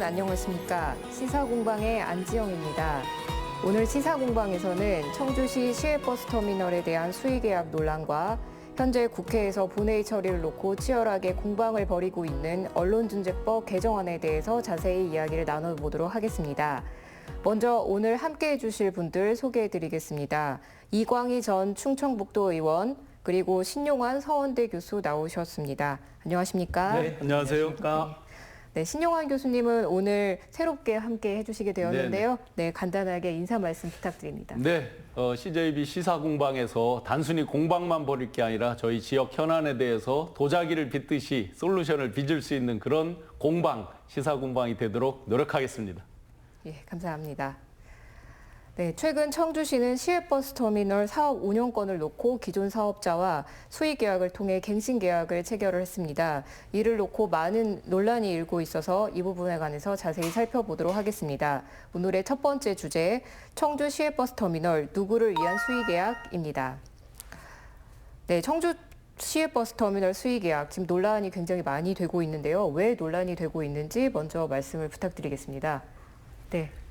안녕하십니까. 시사공방의 안지영입니다. 오늘 시사공방에서는 청주시 시외버스터미널에 대한 수의계약 논란과 현재 국회에서 본회의 처리를 놓고 치열하게 공방을 벌이고 있는 언론중재법 개정안에 대해서 자세히 이야기를 나눠보도록 하겠습니다. 먼저 오늘 함께해 주실 분들 소개해드리겠습니다. 이광희 전 충청북도 의원, 그리고 신용환 서원대 교수 나오셨습니다. 안녕하십니까? 네, 안녕하세요. 네, 신용환 교수님은 오늘 새롭게 함께 해주시게 되었는데요. 네, 간단하게 인사 말씀 부탁드립니다. 네, CJB 시사공방에서 단순히 공방만 벌일 게 아니라 저희 지역 현안에 대해서 도자기를 빚듯이 솔루션을 빚을 수 있는 그런 공방, 시사공방이 되도록 노력하겠습니다. 예, 감사합니다. 네, 최근 청주시는 시외버스터미널 사업 운영권을 놓고 기존 사업자와 수의계약을 통해 갱신계약을 체결을 했습니다. 이를 놓고 많은 논란이 일고 있어서 이 부분에 관해서 자세히 살펴보도록 하겠습니다. 오늘의 첫 번째 주제, 청주 시외버스터미널 누구를 위한 수의계약입니다. 네, 청주 시외버스터미널 수의계약, 지금 논란이 굉장히 많이 되고 있는데요. 왜 논란이 되고 있는지 먼저 말씀을 부탁드리겠습니다.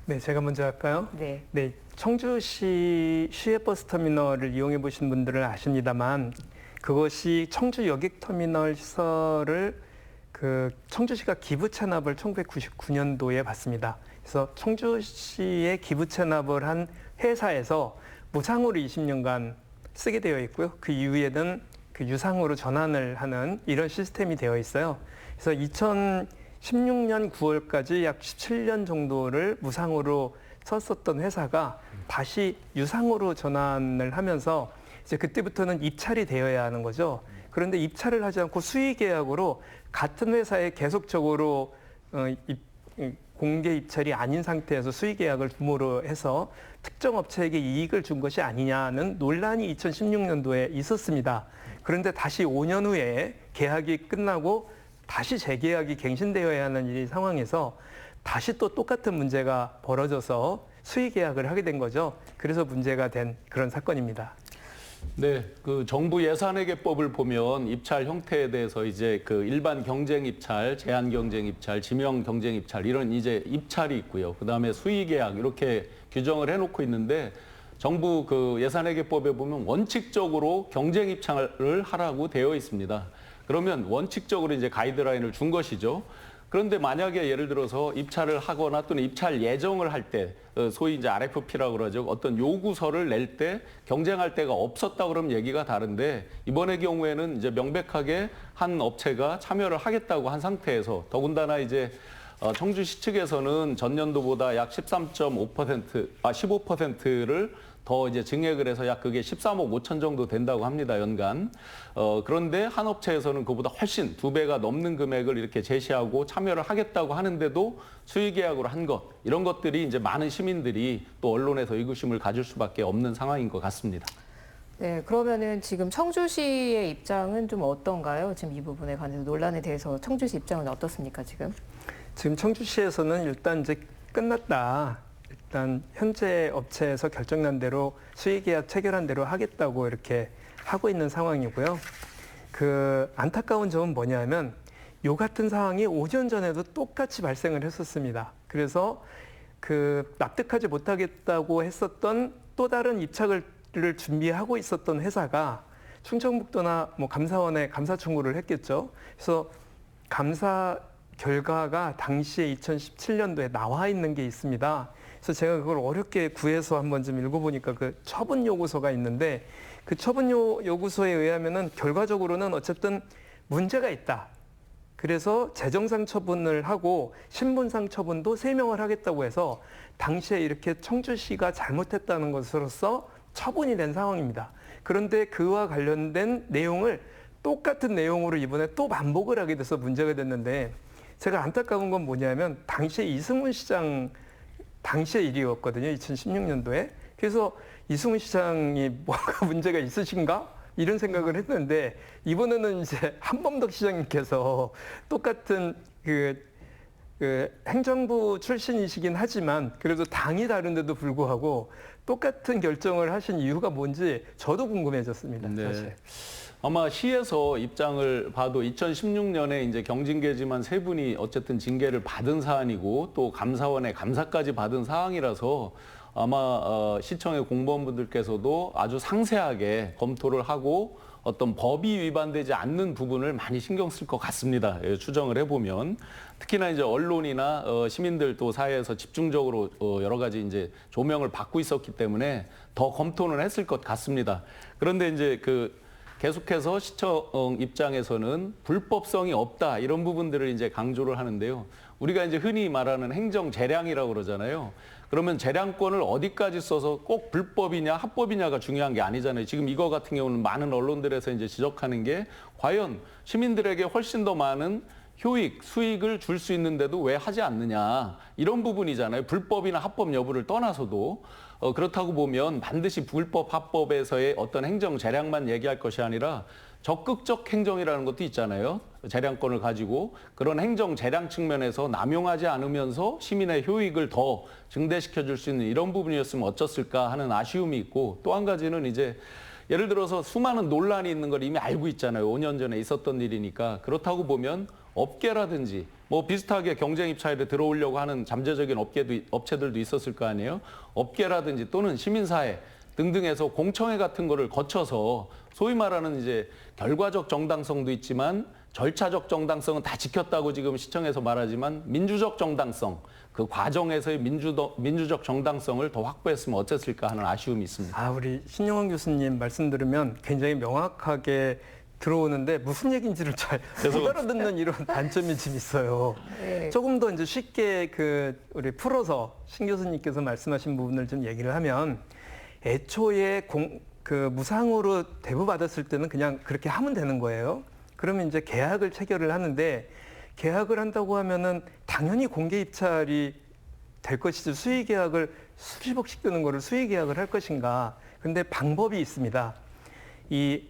네, 제가 먼저 할까요? 네. 네, 청주시 시외버스터미널을 이용해 보신 분들은 아십니다만 그것이 청주 여객터미널 시설을 청주시가 기부 체납을 1999년도에 받습니다. 그래서 청주시에 기부 체납을 한 회사에서 무상으로 20년간 쓰게 되어 있고요. 그 이후에는 유상으로 전환을 하는 이런 시스템이 되어 있어요. 그래서 2016년 9월까지 약 17년 정도를 무상으로 썼었던 회사가 다시 유상으로 전환을 하면서 이제 그때부터는 입찰이 되어야 하는 거죠. 그런데 입찰을 하지 않고 수의계약으로 같은 회사에 계속적으로 공개 입찰이 아닌 상태에서 수의계약을 부모로 해서 특정 업체에게 이익을 준 것이 아니냐는 논란이 2016년도에 있었습니다. 그런데 다시 5년 후에 계약이 끝나고 다시 재계약이 갱신되어야 하는 이 상황에서 다시 또 똑같은 문제가 벌어져서 수의계약을 하게 된 거죠. 그래서 문제가 된 그런 사건입니다. 네, 정부 예산회계법을 보면 입찰 형태에 대해서 이제 일반 경쟁 입찰, 제한 경쟁 입찰, 지명 경쟁 입찰 이런 이제 입찰이 있고요. 그다음에 수의계약 이렇게 규정을 해놓고 있는데 정부 예산회계법에 보면 원칙적으로 경쟁 입찰을 하라고 되어 있습니다. 그러면 원칙적으로 이제 가이드라인을 준 것이죠. 그런데 만약에 예를 들어서 입찰을 하거나 또는 입찰 예정을 할 때, 소위 이제 RFP라고 그러죠. 어떤 요구서를 낼 때 경쟁할 데가 없었다 그러면 얘기가 다른데 이번의 경우에는 이제 명백하게 한 업체가 참여를 하겠다고 한 상태에서 더군다나 이제 청주시 측에서는 전년도보다 약 15%를 더 이제 증액을 해서 약 그게 13억 5천 정도 된다고 합니다, 연간. 그런데 한 업체에서는 그보다 훨씬 2배가 넘는 금액을 이렇게 제시하고 참여를 하겠다고 하는데도 수의계약으로 한 것, 이런 것들이 이제 많은 시민들이 또 언론에서 의구심을 가질 수밖에 없는 상황인 것 같습니다. 네, 그러면은 지금 청주시의 입장은 좀 어떤가요? 지금 이 부분에 관해서 논란에 대해서 청주시 입장은 어떻습니까, 지금? 지금 청주시에서는 일단 이제 끝났다. 일단 현재 업체에서 결정난 대로 수의계약 체결한 대로 하겠다고 이렇게 하고 있는 상황이고요. 안타까운 점은 뭐냐면 요 같은 상황이 5년 전에도 똑같이 발생을 했었습니다. 그래서 납득하지 못하겠다고 했었던 또 다른 입찰을 준비하고 있었던 회사가 충청북도나 감사원에 감사 청구를 했겠죠. 그래서 감사 결과가 당시에 2017년도에 나와 있는 게 있습니다. 그래서 제가 그걸 어렵게 구해서 한번 좀 읽어보니까 처분 요구서가 있는데 그 처분 요구서에 의하면은 결과적으로는 어쨌든 문제가 있다. 그래서 재정상 처분을 하고 신분상 처분도 3명을 하겠다고 해서 당시에 이렇게 청주시가 잘못했다는 것으로서 처분이 된 상황입니다. 그런데 그와 관련된 내용을 똑같은 내용으로 이번에 또 반복을 하게 돼서 문제가 됐는데 제가 안타까운 건 뭐냐면 당시에 이승훈 시장 당시의 일이었거든요. 2016년도에. 그래서 이승훈 시장이 뭐가 문제가 있으신가? 이런 생각을 했는데 이번에는 이제 한범덕 시장님께서 똑같은 행정부 출신이시긴 하지만 그래도 당이 다른데도 불구하고 똑같은 결정을 하신 이유가 뭔지 저도 궁금해졌습니다. 네. 사실. 아마 시에서 입장을 봐도 2016년에 이제 경징계지만 세 분이 어쨌든 징계를 받은 사안이고 또 감사원의 감사까지 받은 사항이라서 아마 시청의 공무원분들께서도 아주 상세하게 검토를 하고 어떤 법이 위반되지 않는 부분을 많이 신경 쓸 것 같습니다. 예, 추정을 해보면 특히나 이제 언론이나 시민들 또 사회에서 집중적으로 여러 가지 이제 조명을 받고 있었기 때문에 더 검토는 했을 것 같습니다. 그런데 이제 계속해서 시청 입장에서는 불법성이 없다 이런 부분들을 이제 강조를 하는데요. 우리가 이제 흔히 말하는 행정 재량이라고 그러잖아요. 그러면 재량권을 어디까지 써서 꼭 불법이냐 합법이냐가 중요한 게 아니잖아요. 지금 이거 같은 경우는 많은 언론들에서 이제 지적하는 게 과연 시민들에게 훨씬 더 많은 효익, 수익을 줄 수 있는데도 왜 하지 않느냐 이런 부분이잖아요. 불법이나 합법 여부를 떠나서도 그렇다고 보면 반드시 불법, 합법에서의 어떤 행정 재량만 얘기할 것이 아니라 적극적 행정이라는 것도 있잖아요. 재량권을 가지고 그런 행정 재량 측면에서 남용하지 않으면서 시민의 효익을 더 증대시켜 줄 수 있는 이런 부분이었으면 어쩌을까 하는 아쉬움이 있고 또 한 가지는 이제 예를 들어서 수많은 논란이 있는 걸 이미 알고 있잖아요. 5년 전에 있었던 일이니까 그렇다고 보면 업계라든지 뭐 비슷하게 경쟁 입찰에 들어오려고 하는 잠재적인 업체들도 있었을 거 아니에요. 업계라든지 또는 시민사회 등등에서 공청회 같은 거를 거쳐서 소위 말하는 이제 결과적 정당성도 있지만 절차적 정당성은 다 지켰다고 지금 시청에서 말하지만 민주적 정당성, 그 과정에서의 민주적 정당성을 더 확보했으면 어땠을까 하는 아쉬움이 있습니다. 우리 신영원 교수님 말씀 들으면 굉장히 명확하게 들어오는데 무슨 얘기인지를 잘 못 알아듣는 이런 단점이 좀 있어요. 네. 조금 더 이제 쉽게 우리 풀어서 신 교수님께서 말씀하신 부분을 좀 얘기를 하면 애초에 무상으로 대부받았을 때는 그냥 그렇게 하면 되는 거예요. 그러면 이제 계약을 체결을 하는데 계약을 한다고 하면은 당연히 공개 입찰이 될 것이지 수의 계약을 수십억씩 드는 거를 수의 계약을 할 것인가. 근데 방법이 있습니다. 이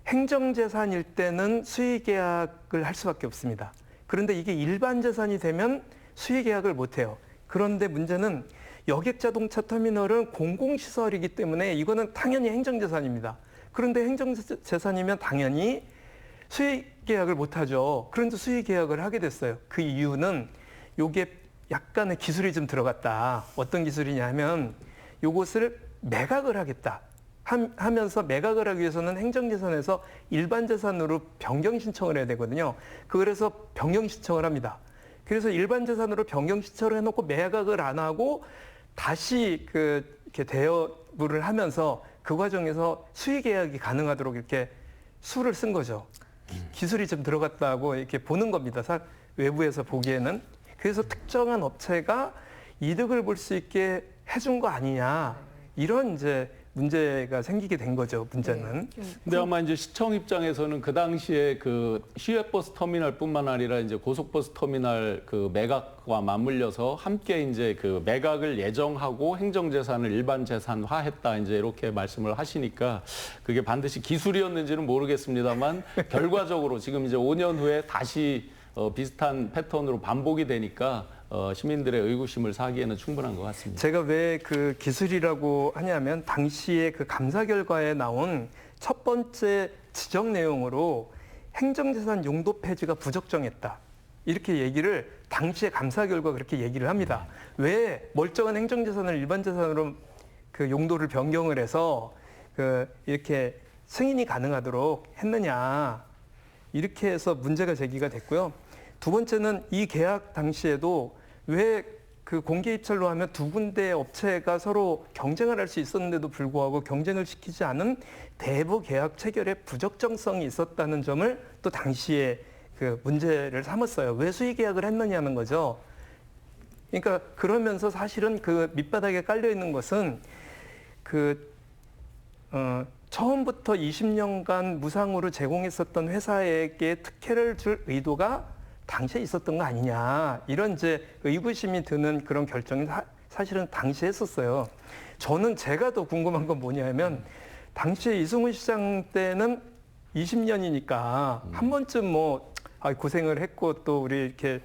행정재산일 때는 수의 계약을 할 수밖에 없습니다. 그런데 이게 일반 재산이 되면 수의 계약을 못 해요. 그런데 문제는 여객자동차 터미널은 공공시설이기 때문에 이거는 당연히 행정재산입니다. 그런데 행정재산이면 당연히 수의계약을 못하죠. 그런데 수의계약을 하게 됐어요. 그 이유는 요게 약간의 기술이 좀 들어갔다. 어떤 기술이냐 하면 요것을 매각을 하겠다 하면서 매각을 하기 위해서는 행정재산에서 일반재산으로 변경 신청을 해야 되거든요. 그래서 변경 신청을 합니다. 그래서 일반재산으로 변경 신청을 해놓고 매각을 안 하고 다시 이렇게 대여부를 하면서 그 과정에서 수의계약이 가능하도록 이렇게 수를 쓴 거죠. 기술이 좀 들어갔다고 이렇게 보는 겁니다. 외부에서 보기에는. 그래서 특정한 업체가 이득을 볼 수 있게 해준 거 아니냐. 이런 이제 문제가 생기게 된 거죠, 문제는. 근데 아마 이제 시청 입장에서는 그 당시에 그 시외버스 터미널뿐만 아니라 이제 고속버스 터미널 그 매각과 맞물려서 함께 이제 그 매각을 예정하고 행정재산을 일반재산화했다 이제 이렇게 말씀을 하시니까 그게 반드시 기술이었는지는 모르겠습니다만 결과적으로 지금 이제 5년 후에 다시 비슷한 패턴으로 반복이 되니까 시민들의 의구심을 사기에는 충분한 것 같습니다. 제가 왜 그 기술이라고 하냐면 당시에 그 감사 결과에 나온 첫 번째 지적 내용으로 행정재산 용도 폐지가 부적정했다. 이렇게 얘기를 당시에 감사 결과 그렇게 얘기를 합니다. 왜 멀쩡한 행정재산을 일반재산으로 그 용도를 변경을 해서 이렇게 승인이 가능하도록 했느냐. 이렇게 해서 문제가 제기가 됐고요. 두 번째는 이 계약 당시에도 왜 그 공개 입찰로 하면 두 군데 업체가 서로 경쟁을 할 수 있었는데도 불구하고 경쟁을 시키지 않은 대부 계약 체결에 부적정성이 있었다는 점을 또 당시에 그 문제를 삼았어요. 왜 수의 계약을 했느냐는 거죠. 그러니까 그러면서 사실은 그 밑바닥에 깔려 있는 것은 처음부터 20년간 무상으로 제공했었던 회사에게 특혜를 줄 의도가 당시에 있었던 거 아니냐. 이런 이제 의구심이 드는 그런 결정이 사실은 당시에 했었어요. 제가 더 궁금한 건 뭐냐면 당시에 이승훈 시장 때는 20년이니까 한 번쯤 고생을 했고 또 우리 이렇게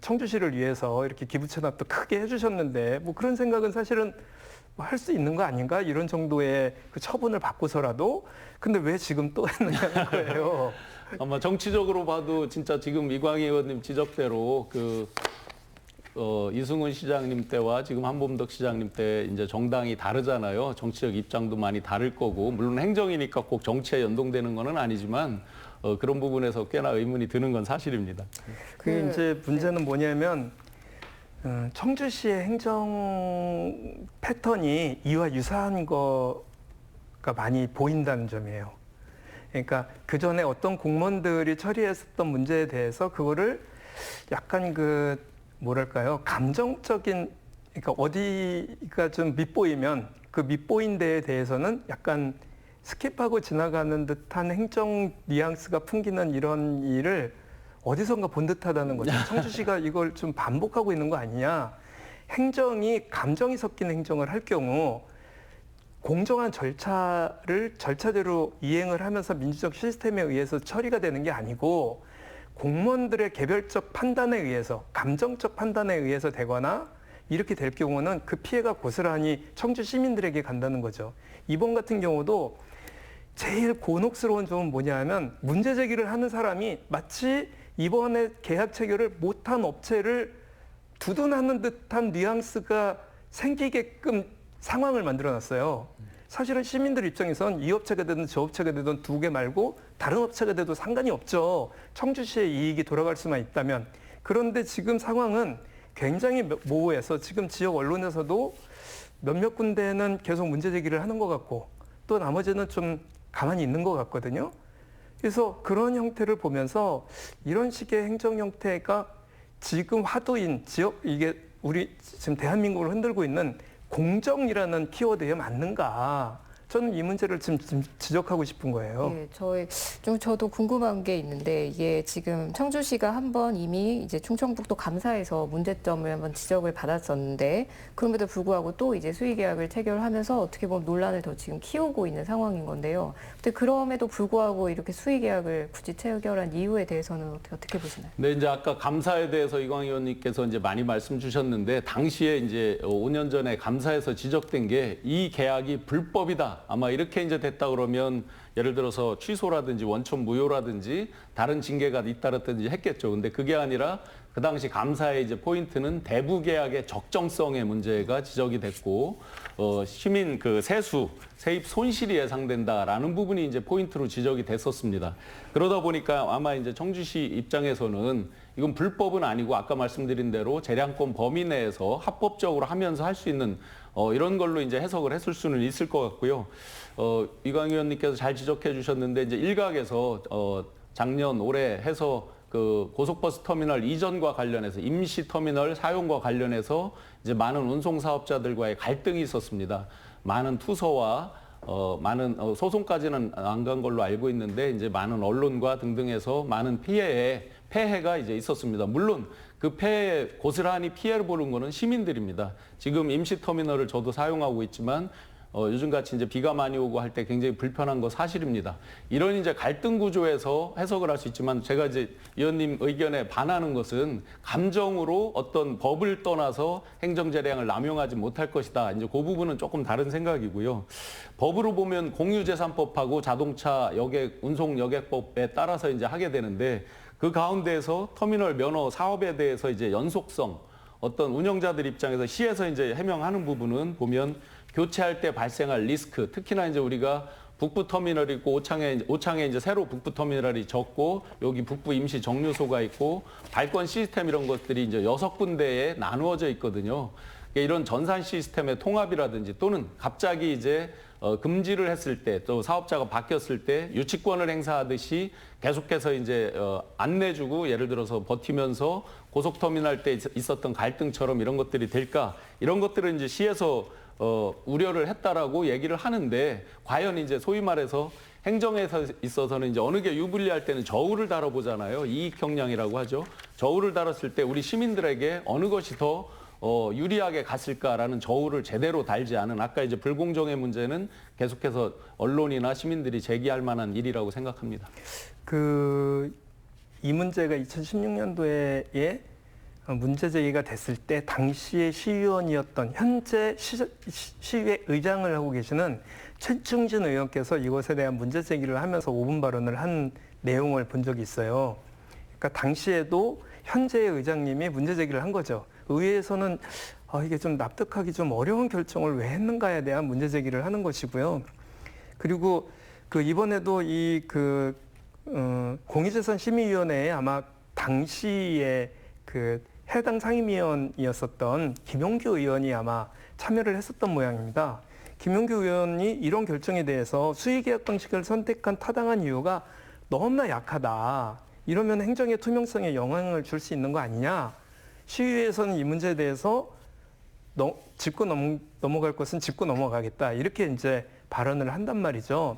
청주시를 위해서 이렇게 기부 체납도 크게 해주셨는데 그런 생각은 사실은 할 수 있는 거 아닌가 이런 정도의 그 처분을 받고서라도 근데 왜 지금 또 했느냐는 거예요. 아마 정치적으로 봐도 진짜 지금 이광희 의원님 지적대로 이승훈 시장님 때와 지금 한범덕 시장님 때 이제 정당이 다르잖아요. 정치적 입장도 많이 다를 거고, 물론 행정이니까 꼭 정치에 연동되는 건 아니지만 그런 부분에서 꽤나 의문이 드는 건 사실입니다. 그게 이제 문제는 뭐냐면 청주시의 행정 패턴이 이와 유사한 거가 많이 보인다는 점이에요. 그러니까 그 전에 어떤 공무원들이 처리했었던 문제에 대해서 그거를 약간 뭐랄까요, 감정적인, 그러니까 어디가 좀 밉보이면 그 밉보인 데에 대해서는 약간 스킵하고 지나가는 듯한 행정 뉘앙스가 풍기는 이런 일을 어디선가 본 듯하다는 거죠. 청주시가 이걸 좀 반복하고 있는 거 아니냐. 행정이 감정이 섞인 행정을 할 경우 공정한 절차대로 이행을 하면서 민주적 시스템에 의해서 처리가 되는 게 아니고 공무원들의 개별적 판단에 의해서, 감정적 판단에 의해서 되거나 이렇게 될 경우는 그 피해가 고스란히 청주 시민들에게 간다는 거죠. 이번 같은 경우도 제일 곤혹스러운 점은 뭐냐면 문제 제기를 하는 사람이 마치 이번에 계약 체결을 못한 업체를 두둔하는 듯한 뉘앙스가 생기게끔 상황을 만들어놨어요. 사실은 시민들 입장에선 이 업체가 되든 저 업체가 되든 두 개 말고 다른 업체가 돼도 상관이 없죠. 청주시의 이익이 돌아갈 수만 있다면. 그런데 지금 상황은 굉장히 모호해서 지금 지역 언론에서도 몇몇 군데는 계속 문제 제기를 하는 것 같고 또 나머지는 좀 가만히 있는 것 같거든요. 그래서 그런 형태를 보면서 이런 식의 행정 형태가 지금 화두인 지역, 이게 우리 지금 대한민국을 흔들고 있는 공정이라는 키워드에 맞는가? 저는 이 문제를 지금 지적하고 싶은 거예요. 예, 저도 궁금한 게 있는데 이게 지금 청주시가 한번 이미 이제 충청북도 감사에서 문제점을 한번 지적을 받았었는데 그럼에도 불구하고 또 이제 수의계약을 체결하면서 어떻게 보면 논란을 더 지금 키우고 있는 상황인 건데요. 근데 그럼에도 불구하고 이렇게 수의계약을 굳이 체결한 이유에 대해서는 어떻게 보시나요? 네, 이제 아까 감사에 대해서 이광희 의원님께서 이제 많이 말씀 주셨는데 당시에 이제 5년 전에 감사에서 지적된 게 이 계약이 불법이다. 아마 이렇게 이제 됐다 그러면 예를 들어서 취소라든지 원천 무효라든지 다른 징계가 잇따랐든지 했겠죠. 근데 그게 아니라 그 당시 감사의 이제 포인트는 대부 계약의 적정성의 문제가 지적이 됐고 시민 세수, 세입 손실이 예상된다라는 부분이 이제 포인트로 지적이 됐었습니다. 그러다 보니까 아마 이제 청주시 입장에서는 이건 불법은 아니고 아까 말씀드린 대로 재량권 범위 내에서 합법적으로 하면서 할 수 있는 이런 걸로 이제 해석을 했을 수는 있을 것 같고요. 이광희 의원님께서 잘 지적해 주셨는데 이제 일각에서 작년 올해 해서 그 고속버스 터미널 이전과 관련해서 임시 터미널 사용과 관련해서 이제 많은 운송 사업자들과의 갈등이 있었습니다. 많은 투서와 많은 소송까지는 안 간 걸로 알고 있는데 이제 많은 언론과 등등에서 많은 폐해가 이제 있었습니다. 물론 그 폐해 고스란히 피해를 보는 거는 시민들입니다. 지금 임시 터미널을 저도 사용하고 있지만 요즘같이 이제 비가 많이 오고 할 때 굉장히 불편한 거 사실입니다. 이런 이제 갈등 구조에서 해석을 할 수 있지만 제가 이제 의원님 의견에 반하는 것은 감정으로 어떤 법을 떠나서 행정재량을 남용하지 못할 것이다. 이제 그 부분은 조금 다른 생각이고요. 법으로 보면 공유재산법하고 자동차 여객 운송 여객법에 따라서 이제 하게 되는데 그 가운데에서 터미널 면허 사업에 대해서 이제 연속성 어떤 운영자들 입장에서 시에서 이제 해명하는 부분은 보면 교체할 때 발생할 리스크, 특히나 이제 우리가 북부 터미널이 있고 오창에 이제 새로 북부 터미널이 졌고 여기 북부 임시 정류소가 있고 발권 시스템 이런 것들이 이제 6군데에 나누어져 있거든요. 이런 전산 시스템의 통합이라든지 또는 갑자기 이제 금지를 했을 때 또 사업자가 바뀌었을 때 유치권을 행사하듯이 계속해서 이제 안 내주고 예를 들어서 버티면서 고속터미널 때 있었던 갈등처럼 이런 것들이 될까 이런 것들은 이제 시에서 우려를 했다라고 얘기를 하는데 과연 이제 소위 말해서 행정에서 있어서는 이제 어느 게 유불리할 때는 저울을 다뤄보잖아요. 이익 경량이라고 하죠. 저울을 다뤘을 때 우리 시민들에게 어느 것이 더 유리하게 갔을까라는 저울을 제대로 달지 않은 아까 이제 불공정의 문제는 계속해서 언론이나 시민들이 제기할 만한 일이라고 생각합니다. 이 문제가 2016년도에 문제 제기가 됐을 때 당시의 시의원이었던 현재 시의회 의장을 하고 계시는 최충진 의원께서 이것에 대한 문제 제기를 하면서 5분 발언을 한 내용을 본 적이 있어요. 그러니까 당시에도 현재의 의장님이 문제 제기를 한 거죠. 의회에서는 이게 좀 납득하기 좀 어려운 결정을 왜 했는가에 대한 문제 제기를 하는 것이고요. 그리고 이번에도 공익재산심의위원회에 아마 당시에 해당 상임위원이었었던 김용규 의원이 아마 참여를 했었던 모양입니다. 김용규 의원이 이런 결정에 대해서 수의계약 방식을 선택한 타당한 이유가 너무나 약하다. 이러면 행정의 투명성에 영향을 줄 수 있는 거 아니냐. 시의회에서는 이 문제에 대해서 짚고 넘어갈 것은 짚고 넘어가겠다. 이렇게 이제 발언을 한단 말이죠.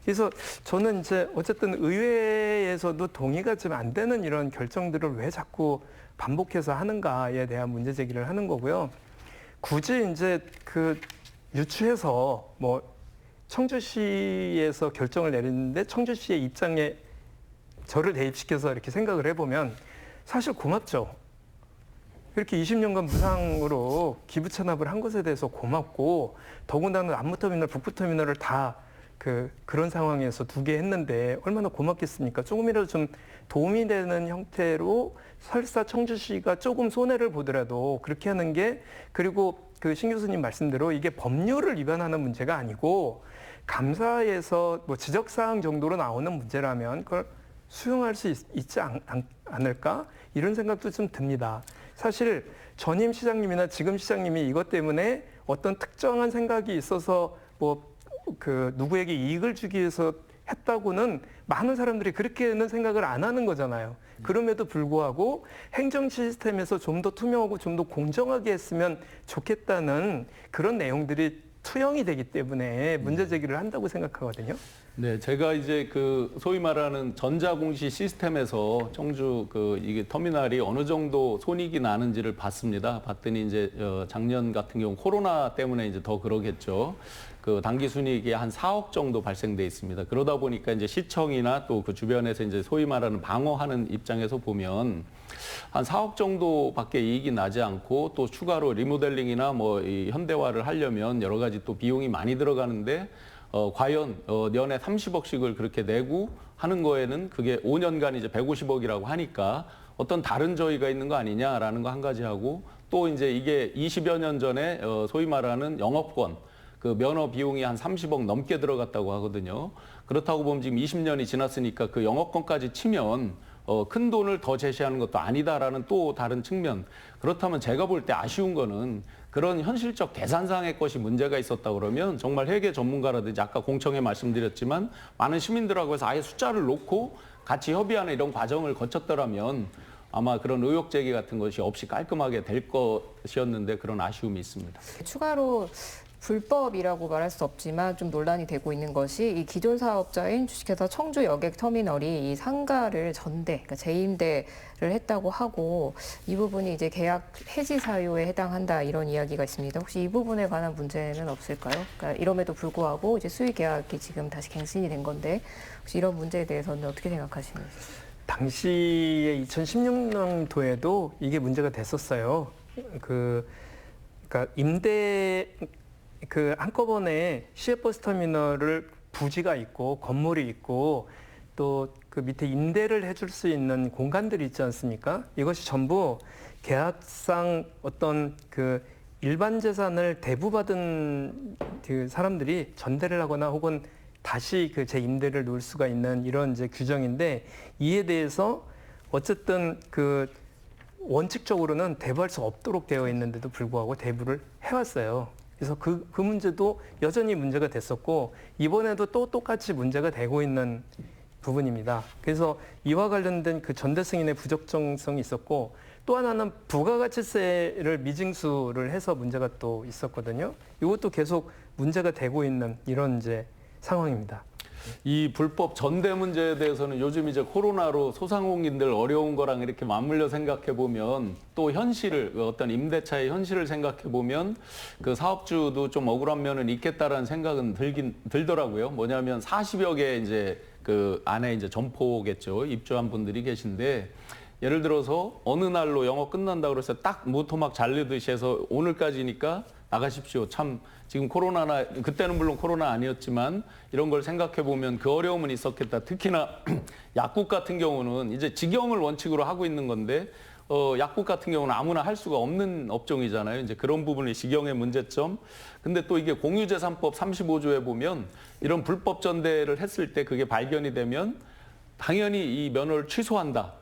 그래서 저는 이제 어쨌든 의회에서도 동의가 좀 안 되는 이런 결정들을 왜 자꾸 반복해서 하는가에 대한 문제 제기를 하는 거고요. 굳이 이제 유추해서 청주시에서 결정을 내리는데 청주시의 입장에 저를 대입시켜서 이렇게 생각을 해보면 사실 고맙죠. 이렇게 20년간 무상으로 기부 찬합을 한 것에 대해서 고맙고 더군다나 남부터미널, 북부터미널을 다 그런 상황에서 2개 했는데 얼마나 고맙겠습니까? 조금이라도 좀 도움이 되는 형태로 설사 청주시가 조금 손해를 보더라도 그렇게 하는 게 그리고 신 교수님 말씀대로 이게 법률을 위반하는 문제가 아니고 감사에서 지적사항 정도로 나오는 문제라면 그걸 수용할 수 있지 않을까? 이런 생각도 좀 듭니다. 사실 전임 시장님이나 지금 시장님이 이것 때문에 어떤 특정한 생각이 있어서 누구에게 이익을 주기 위해서 했다고는 많은 사람들이 그렇게는 생각을 안 하는 거잖아요. 그럼에도 불구하고 행정 시스템에서 좀 더 투명하고 좀 더 공정하게 했으면 좋겠다는 그런 내용들이 투영이 되기 때문에 문제 제기를 한다고 생각하거든요. 네, 제가 이제 소위 말하는 전자공시 시스템에서 청주 이게 터미널이 어느 정도 손익이 나는지를 봤습니다. 봤더니 이제 작년 같은 경우 코로나 때문에 이제 더 그러겠죠. 당기 순이익이 한 4억 정도 발생돼 있습니다. 그러다 보니까 이제 시청이나 또 주변에서 이제 소위 말하는 방어하는 입장에서 보면 한 4억 정도밖에 이익이 나지 않고 또 추가로 리모델링이나 이 현대화를 하려면 여러 가지 또 비용이 많이 들어가는데 과연 연에 30억씩을 그렇게 내고 하는 거에는 그게 5년간 이제 150억이라고 하니까 어떤 다른 저희가 있는 거 아니냐라는 거 한 가지 하고 또 이제 이게 20여 년 전에 소위 말하는 영업권 면허 비용이 한 30억 넘게 들어갔다고 하거든요. 그렇다고 보면 지금 20년이 지났으니까 영업권까지 치면 큰 돈을 더 제시하는 것도 아니다라는 또 다른 측면. 그렇다면 제가 볼 때 아쉬운 거는 그런 현실적 계산상의 것이 문제가 있었다 그러면 정말 회계 전문가라든지 아까 공청회 말씀드렸지만 많은 시민들하고 해서 아예 숫자를 놓고 같이 협의하는 이런 과정을 거쳤더라면 아마 그런 의혹 제기 같은 것이 없이 깔끔하게 될 것이었는데 그런 아쉬움이 있습니다. 추가로 불법이라고 말할 수 없지만 좀 논란이 되고 있는 것이 이 기존 사업자인 주식회사 청주 여객 터미널이 이 상가를 그러니까 재임대를 했다고 하고 이 부분이 이제 계약 해지 사유에 해당한다 이런 이야기가 있습니다. 혹시 이 부분에 관한 문제는 없을까요? 그러니까 이럼에도 불구하고 이제 수의 계약이 지금 다시 갱신이 된 건데 혹시 이런 문제에 대해서는 어떻게 생각하시는지? 당시에 2016년도에도 이게 문제가 됐었어요. 그러니까 임대 한꺼번에 시외버스 터미널을 부지가 있고 건물이 있고 또 밑에 임대를 해줄 수 있는 공간들이 있지 않습니까? 이것이 전부 계약상 어떤 일반 재산을 대부받은 사람들이 전대를 하거나 혹은 다시 재임대를 놓을 수가 있는 이런 이제 규정인데 이에 대해서 어쨌든 원칙적으로는 대부할 수 없도록 되어 있는데도 불구하고 대부를 해왔어요. 그래서 그 문제도 여전히 문제가 됐었고 이번에도 또 똑같이 문제가 되고 있는 부분입니다. 그래서 이와 관련된 전대 승인의 부적정성이 있었고 또 하나는 부가가치세를 미징수를 해서 문제가 또 있었거든요. 이것도 계속 문제가 되고 있는 이런 이제 상황입니다. 이 불법 전대 문제에 대해서는 요즘 이제 코로나로 소상공인들 어려운 거랑 이렇게 맞물려 생각해 보면 또 현실을 어떤 임대차의 현실을 생각해 보면 사업주도 좀 억울한 면은 있겠다라는 생각은 들더라고요. 뭐냐면 40여 개 이제 안에 이제 점포겠죠. 입주한 분들이 계신데 예를 들어서 어느 날로 영어 끝난다 그래서 딱 모토막 자르듯이 해서 오늘까지니까 나가십시오. 참 지금 코로나나 그때는 물론 코로나 아니었지만 이런 걸 생각해 보면 그 어려움은 있었겠다. 특히나 약국 같은 경우는 이제 직영을 원칙으로 하고 있는 건데 약국 같은 경우는 아무나 할 수가 없는 업종이잖아요. 이제 그런 부분이 직영의 문제점. 근데 또 이게 공유재산법 35조에 보면 이런 불법 전대를 했을 때 그게 발견이 되면 당연히 이 면허를 취소한다.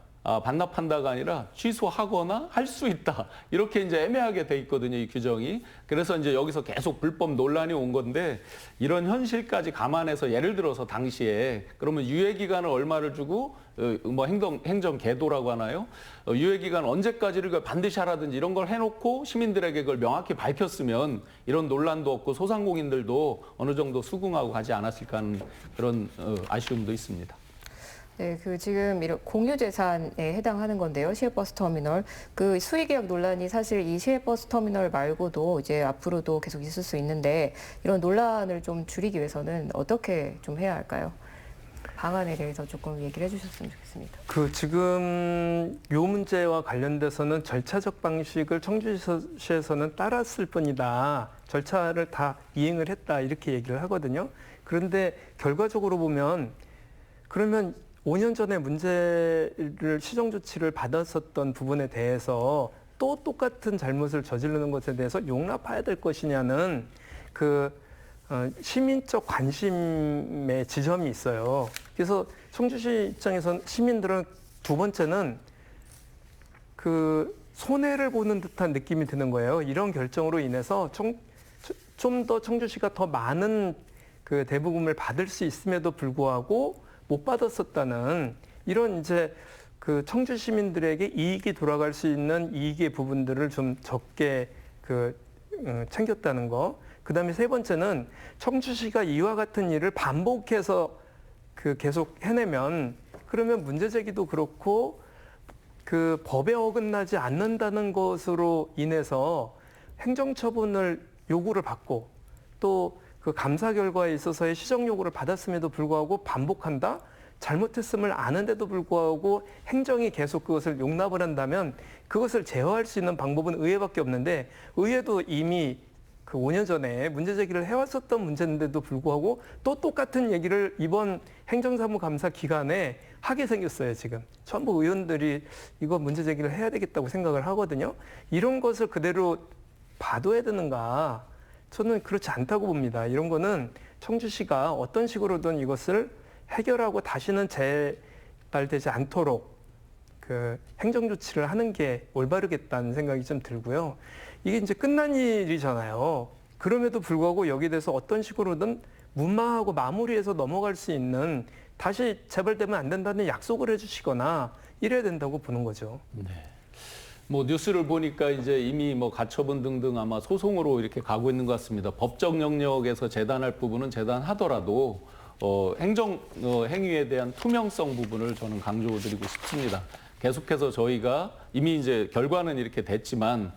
반납한다가 아니라 취소하거나 할 수 있다. 이렇게 이제 애매하게 돼 있거든요, 이 규정이. 그래서 이제 여기서 계속 불법 논란이 온 건데 이런 현실까지 감안해서 예를 들어서 당시에 그러면 유예 기간을 얼마를 주고 뭐 행정 계도라고 하나요? 유예 기간 언제까지를 반드시 하라든지 이런 걸 해놓고 시민들에게 그걸 명확히 밝혔으면 이런 논란도 없고 소상공인들도 어느 정도 수긍하고 가지 않았을까 하는 그런 아쉬움도 있습니다. 네, 그 지금 이런 공유재산에 해당하는 건데요. 시외버스 터미널. 그 수의계약 논란이 사실 이 시외버스 터미널 말고도 이제 앞으로도 계속 있을 수 있는데 이런 논란을 좀 줄이기 위해서는 어떻게 좀 해야 할까요? 방안에 대해서 조금 얘기를 해주셨으면 좋겠습니다. 그 지금 요 문제와 관련돼서는 절차적 방식을 청주시에서는 따랐을 뿐이다. 절차를 다 이행을 했다. 이렇게 얘기를 하거든요. 그런데 결과적으로 보면 그러면 5년 전에 문제를 시정 조치를 받았었던 부분에 대해서 또 똑같은 잘못을 저지르는 것에 대해서 용납해야 될 것이냐는 그 시민적 관심의 지점이 있어요. 그래서 청주시 입장에서는 시민들은 두 번째는 그 손해를 보는 듯한 느낌이 드는 거예요. 이런 결정으로 인해서 좀 더 청주시가 더 많은 그 대부금을 받을 수 있음에도 불구하고 못 받았었다는 이런 이제 그 청주 시민들에게 이익이 돌아갈 수 있는 이익의 부분들을 좀 적게 챙겼다는 거. 그다음에 세 번째는 청주시가 이와 같은 일을 반복해서 계속 해내면 그러면 문제 제기도 그렇고 그 법에 어긋나지 않는다는 것으로 인해서 행정처분을 요구를 받고 또 그 감사 결과에 있어서의 시정 요구를 받았음에도 불구하고 반복한다? 잘못했음을 아는데도 불구하고 행정이 계속 그것을 용납을 한다면 그것을 제어할 수 있는 방법은 의회밖에 없는데 의회도 이미 그 5년 전에 문제 제기를 해왔었던 문제인데도 불구하고 또 똑같은 얘기를 이번 행정사무감사 기간에 하게 생겼어요, 지금. 전부 의원들이 이거 문제 제기를 해야 되겠다고 생각을 하거든요. 이런 것을 그대로 봐둬야 되는가? 저는 그렇지 않다고 봅니다. 이런 거는 청주시가 어떤 식으로든 이것을 해결하고 다시는 재발되지 않도록 그 행정조치를 하는 게 올바르겠다는 생각이 좀 들고요. 이게 이제 끝난 일이잖아요. 그럼에도 불구하고 여기에 대해서 어떤 식으로든 무마하고 마무리해서 넘어갈 수 있는 다시 재발되면 안 된다는 약속을 해주시거나 이래야 된다고 보는 거죠. 네. 뭐 뉴스를 보니까 이제 이미 뭐 가처분 등등 아마 소송으로 이렇게 가고 있는 것 같습니다. 법적 영역에서 재단할 부분은 재단하더라도 행정 행위에 대한 투명성 부분을 저는 강조드리고 싶습니다. 계속해서 저희가 이미 이제 결과는 이렇게 됐지만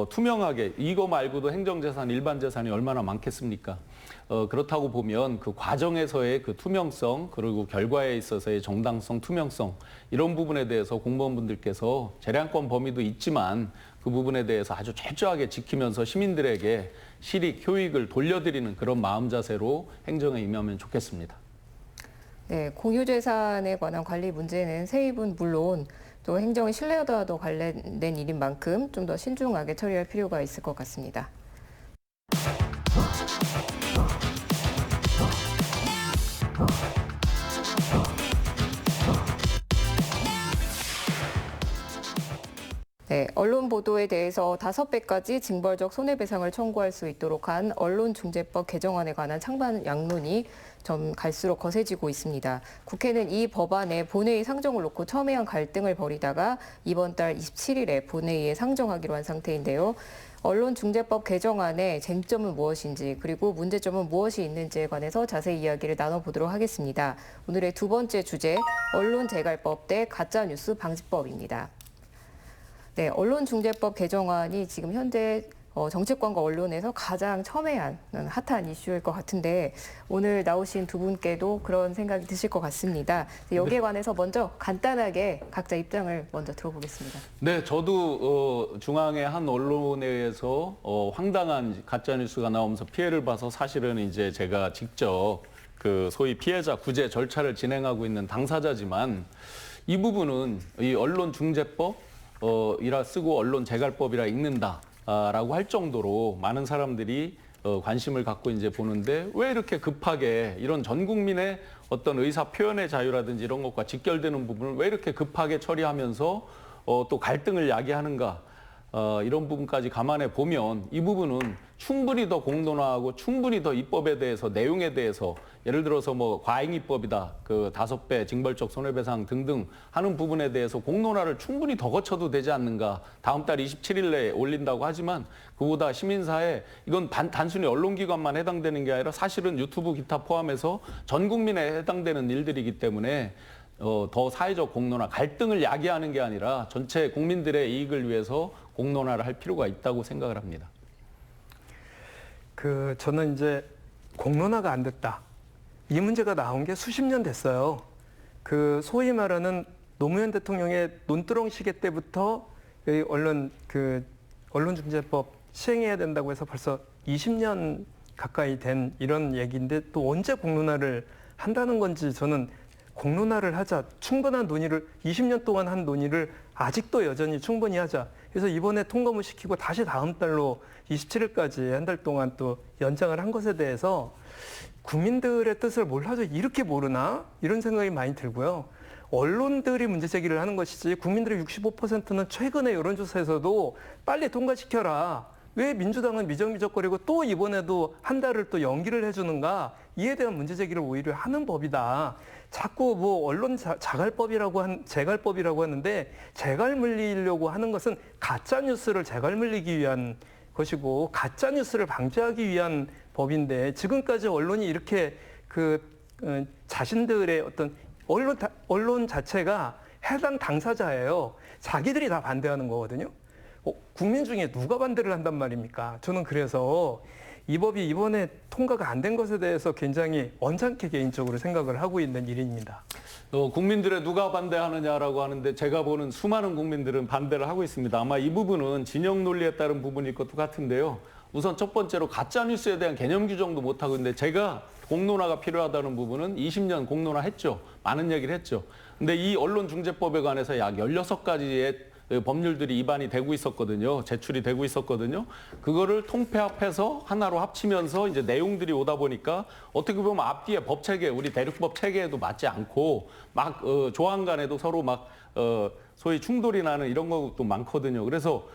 투명하게 이거 말고도 행정재산, 일반재산이 얼마나 많겠습니까? 그렇다고 보면 그 과정에서의 그 투명성 그리고 결과에 있어서의 정당성, 투명성 이런 부분에 대해서 공무원분들께서 재량권 범위도 있지만 그 부분에 대해서 아주 철저하게 지키면서 시민들에게 실익, 효익을 돌려드리는 그런 마음 자세로 행정에 임하면 좋겠습니다. 네, 공유재산에 관한 관리 문제는 세입은 물론 또 행정의 신뢰도와도 관련된 일인 만큼 좀 더 신중하게 처리할 필요가 있을 것 같습니다. 네, 언론 보도에 대해서 5배까지 징벌적 손해배상을 청구할 수 있도록 한 언론중재법 개정안에 관한 찬반 양론이 좀 갈수록 거세지고 있습니다. 국회는 이 법안의 본회의 상정을 놓고 첨예한 갈등을 벌이다가 이번 달 27일에 본회의에 상정하기로 한 상태인데요. 언론중재법 개정안의 쟁점은 무엇인지 그리고 문제점은 무엇이 있는지에 관해서 자세히 이야기를 나눠보도록 하겠습니다. 오늘의 두 번째 주제, 언론재갈법 대 가짜뉴스 방지법입니다. 네, 언론중재법 개정안이 지금 현재 정치권과 언론에서 가장 첨예한 핫한 이슈일 것 같은데 오늘 나오신 두 분께도 그런 생각이 드실 것 같습니다. 여기에 관해서 먼저 간단하게 각자 입장을 먼저 들어보겠습니다. 네, 저도 중앙의 한 언론에 의해서 황당한 가짜 뉴스가 나오면서 피해를 봐서 사실은 이제 제가 직접 그 소위 피해자 구제 절차를 진행하고 있는 당사자지만 이 부분은 이 언론중재법 이라 쓰고 언론재갈법이라 읽는다라고 할 정도로 많은 사람들이 관심을 갖고 이제 보는데 왜 이렇게 급하게 이런 전 국민의 어떤 의사 표현의 자유라든지 이런 것과 직결되는 부분을 왜 이렇게 급하게 처리하면서 또 갈등을 야기하는가 이런 부분까지 감안해 보면 이 부분은 충분히 더 공론화하고 충분히 더 입법에 대해서 내용에 대해서 예를 들어서 뭐 과잉입법이다, 그 5배 징벌적 손해배상 등등 하는 부분에 대해서 공론화를 충분히 더 거쳐도 되지 않는가. 다음 달 27일 내에 올린다고 하지만 그보다 시민사회 이건 단순히 언론기관만 해당되는 게 아니라 사실은 유튜브 기타 포함해서 전 국민에 해당되는 일들이기 때문에 더 사회적 공론화, 갈등을 야기하는 게 아니라 전체 국민들의 이익을 위해서 공론화를 할 필요가 있다고 생각을 합니다. 저는 이제 공론화가 안 됐다. 이 문제가 나온 게 수십 년 됐어요. 소위 말하는 노무현 대통령의 논두렁 시계 때부터 언론중재법 시행해야 된다고 해서 벌써 20년 가까이 된 이런 얘기인데 또 언제 공론화를 한다는 건지 저는 공론화를 하자. 충분한 논의를 20년 동안 한 논의를 아직도 여전히 충분히 하자. 그래서 이번에 통과를 시키고 다시 다음 달로 27일까지 한 달 동안 또 연장을 한 것에 대해서 국민들의 뜻을 몰라도 이렇게 모르나? 이런 생각이 많이 들고요. 언론들이 문제 제기를 하는 것이지 국민들의 65%는 최근의 여론조사에서도 빨리 통과시켜라. 왜 민주당은 미적미적거리고 또 이번에도 한 달을 또 연기를 해주는가? 이에 대한 문제 제기를 오히려 하는 법이다. 자꾸 뭐 언론 재갈법이라고 하는데 재갈 물리려고 하는 것은 가짜 뉴스를 재갈 물리기 위한 것이고 가짜 뉴스를 방지하기 위한 법인데 지금까지 언론이 이렇게 자신들의 어떤 언론 자체가 해당 당사자예요. 자기들이 다 반대하는 거거든요. 국민 중에 누가 반대를 한단 말입니까? 저는 그래서 이 법이 이번에 통과가 안 된 것에 대해서 굉장히 언짢게 개인적으로 생각을 하고 있는 일입니다. 국민들의 누가 반대하느냐라고 하는데 제가 보는 수많은 국민들은 반대를 하고 있습니다. 아마 이 부분은 진영 논리에 따른 부분일 것도 같은데요. 우선 첫 번째로 가짜 뉴스에 대한 개념 규정도 못하고 있는데 제가 공론화가 필요하다는 부분은 20년 공론화 했죠. 많은 얘기를 했죠. 근데 이 언론중재법에 관해서 약 16가지의 법률들이 입안이 되고 있었거든요. 제출이 되고 있었거든요. 그거를 통폐합해서 하나로 합치면서 이제 내용들이 오다 보니까 어떻게 보면 앞뒤에 법 체계, 우리 대륙법 체계에도 맞지 않고 막 조항 간에도 서로 막 소위 충돌이 나는 이런 것도 많거든요. 그래서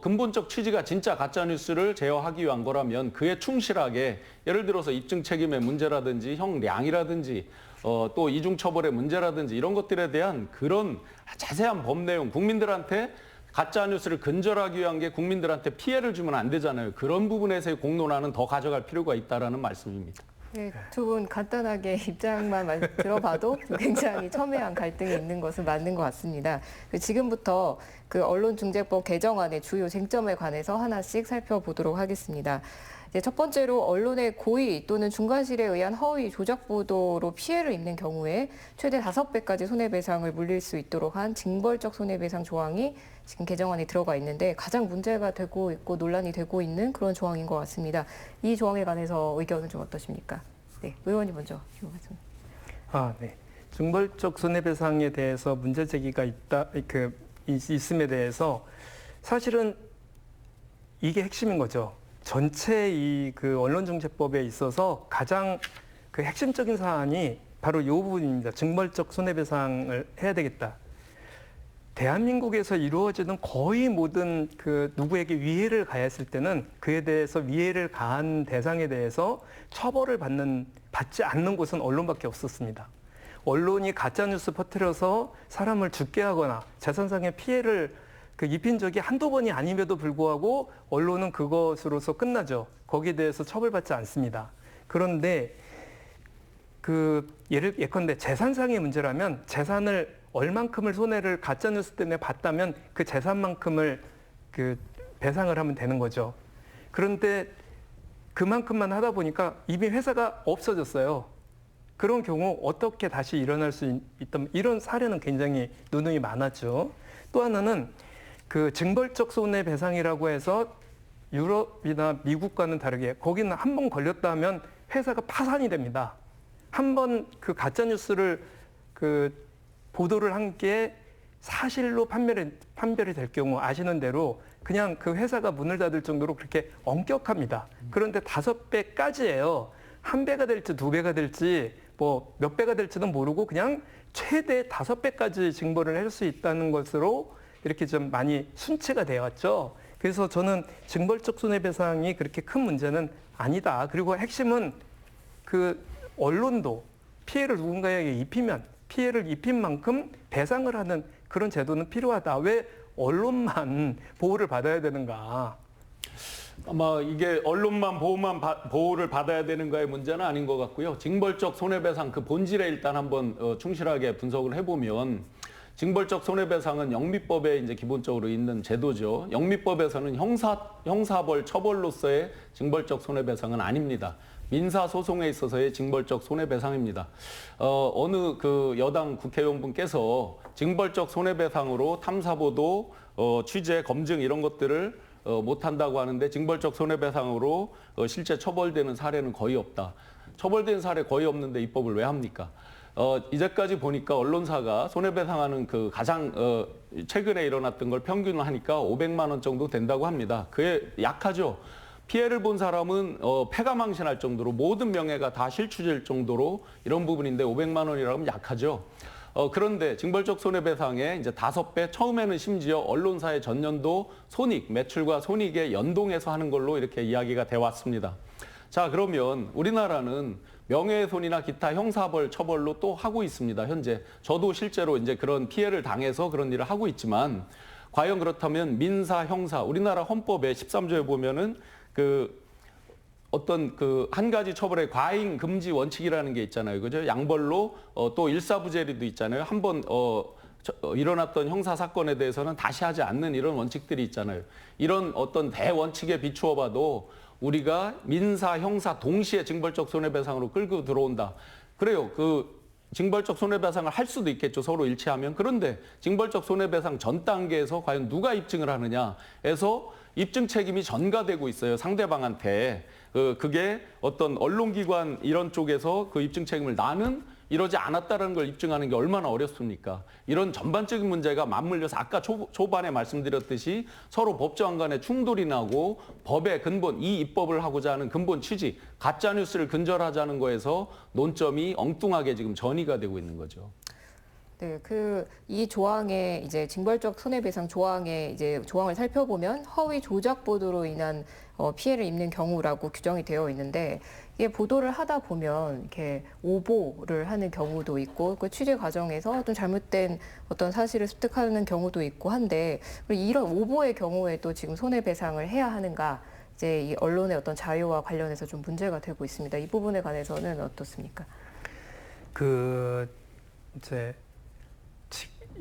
근본적 취지가 진짜 가짜 뉴스를 제어하기 위한 거라면 그에 충실하게 예를 들어서 입증 책임의 문제라든지 형량이라든지 또 이중처벌의 문제라든지 이런 것들에 대한 그런 자세한 법 내용, 국민들한테 가짜 뉴스를 근절하기 위한 게 국민들한테 피해를 주면 안 되잖아요. 그런 부분에서의 공론화는 더 가져갈 필요가 있다라는 말씀입니다. 네, 두 분 간단하게 입장만 들어봐도 굉장히 첨예한 갈등이 있는 것은 맞는 것 같습니다. 지금부터 그 언론중재법 개정안의 주요 쟁점에 관해서 하나씩 살펴보도록 하겠습니다. 첫 번째로 언론의 고의 또는 중과실에 의한 허위 조작 보도로 피해를 입는 경우에 최대 5배까지 손해배상을 물릴 수 있도록 한 징벌적 손해배상 조항이 지금 개정안에 들어가 있는데 가장 문제가 되고 있고 논란이 되고 있는 그런 조항인 것 같습니다. 이 조항에 관해서 의견은 좀 어떠십니까? 네, 의원이 먼저 말씀. 네. 징벌적 손해배상에 대해서 문제 제기가 있음에 대해서 사실은 이게 핵심인 거죠. 전체 언론중재법에 있어서 가장 핵심적인 사안이 바로 이 부분입니다. 징벌적 손해배상을 해야 되겠다. 대한민국에서 이루어지는 거의 모든 누구에게 위해를 가했을 때는 그에 대해서 위해를 가한 대상에 대해서 처벌을 받지 않는 곳은 언론밖에 없었습니다. 언론이 가짜뉴스 퍼뜨려서 사람을 죽게 하거나 재산상의 피해를 입힌 적이 한두 번이 아님에도 불구하고 언론은 그것으로서 끝나죠. 거기에 대해서 처벌받지 않습니다. 그런데 예컨대 재산상의 문제라면 재산을 얼만큼을 손해를 가짜뉴스 때문에 봤다면 그 재산만큼을 배상을 하면 되는 거죠. 그런데 그만큼만 하다 보니까 이미 회사가 없어졌어요. 그런 경우 어떻게 다시 일어날 수 있던 이런 사례는 굉장히 누누이 많았죠. 또 하나는 그 징벌적 손해배상이라고 해서 유럽이나 미국과는 다르게 거기는 한 번 걸렸다 하면 회사가 파산이 됩니다. 한 번 그 가짜 뉴스를 그 보도를 한 게 사실로 판별이 될 경우 아시는 대로 그냥 그 회사가 문을 닫을 정도로 그렇게 엄격합니다. 그런데 5배까지예요. 1배가 될지 2배가 될지 뭐 몇 배가 될지는 모르고 그냥 최대 5배까지 징벌을 할 수 있다는 것으로 이렇게 좀 많이 순치가 되었죠. 그래서 저는 징벌적 손해배상이 그렇게 큰 문제는 아니다. 그리고 핵심은 그 언론도 피해를 누군가에게 입히면 피해를 입힌 만큼 배상을 하는 그런 제도는 필요하다. 왜 언론만 보호를 받아야 되는가? 아마 이게 언론만 보호를 받아야 되는가의 문제는 아닌 것 같고요. 징벌적 손해배상 그 본질에 일단 한번 충실하게 분석을 해보면 징벌적 손해배상은 영미법에 이제 기본적으로 있는 제도죠. 영미법에서는 형사벌 처벌로서의 징벌적 손해배상은 아닙니다. 민사 소송에 있어서의 징벌적 손해배상입니다. 어느 그 여당 국회의원분께서 징벌적 손해배상으로 탐사보도, 취재, 검증 이런 것들을 못한다고 하는데 징벌적 손해배상으로 실제 처벌되는 사례는 거의 없다. 처벌된 사례 거의 없는데 입법을 왜 합니까? 이제까지 보니까 언론사가 손해배상하는 그 가장 최근에 일어났던 걸 평균을 하니까 500만 원 정도 된다고 합니다. 그게 약하죠. 피해를 본 사람은 패가망신할 정도로 모든 명예가 다 실추될 정도로 이런 부분인데 500만 원이라고 하면 약하죠. 그런데 징벌적 손해배상의 이제 5배, 처음에는 심지어 언론사의 전년도 손익, 매출과 손익에 연동해서 하는 걸로 이렇게 이야기가 돼 왔습니다. 자, 그러면 우리나라는 명예훼손이나 기타 형사벌 처벌로 또 하고 있습니다. 현재 저도 실제로 이제 그런 피해를 당해서 그런 일을 하고 있지만 과연 그렇다면 민사, 형사, 우리나라 헌법의 13조에 보면은 그 어떤 그 한 가지 처벌의 과잉 금지 원칙이라는 게 있잖아요. 그죠? 양벌로 또 일사부재리도 있잖아요. 한번 일어났던 형사 사건에 대해서는 다시 하지 않는 이런 원칙들이 있잖아요. 이런 어떤 대원칙에 비추어 봐도 우리가 민사, 형사 동시에 징벌적 손해배상으로 끌고 들어온다. 그래요. 그 징벌적 손해배상을 할 수도 있겠죠. 서로 일치하면. 그런데 징벌적 손해배상 전 단계에서 과연 누가 입증을 하느냐에서 입증 책임이 전가되고 있어요. 상대방한테. 그게 어떤 언론기관 이런 쪽에서 그 입증 책임을 나는 이러지 않았다는 걸 입증하는 게 얼마나 어렵습니까? 이런 전반적인 문제가 맞물려서 아까 초반에 말씀드렸듯이 서로 법조항 간에 충돌이 나고 법의 근본, 이 입법을 하고자 하는 근본 취지, 가짜뉴스를 근절하자는 거에서 논점이 엉뚱하게 지금 전이가 되고 있는 거죠. 네, 이 조항의 이제 징벌적 손해배상 조항의 이제 조항을 살펴보면 허위 조작 보도로 인한 피해를 입는 경우라고 규정이 되어 있는데 이게 보도를 하다 보면 이렇게 오보를 하는 경우도 있고 그 취재 과정에서 어떤 잘못된 어떤 사실을 습득하는 경우도 있고 한데 이런 오보의 경우에도 지금 손해배상을 해야 하는가? 이제 이 언론의 어떤 자유와 관련해서 좀 문제가 되고 있습니다. 이 부분에 관해서는 어떻습니까? 이제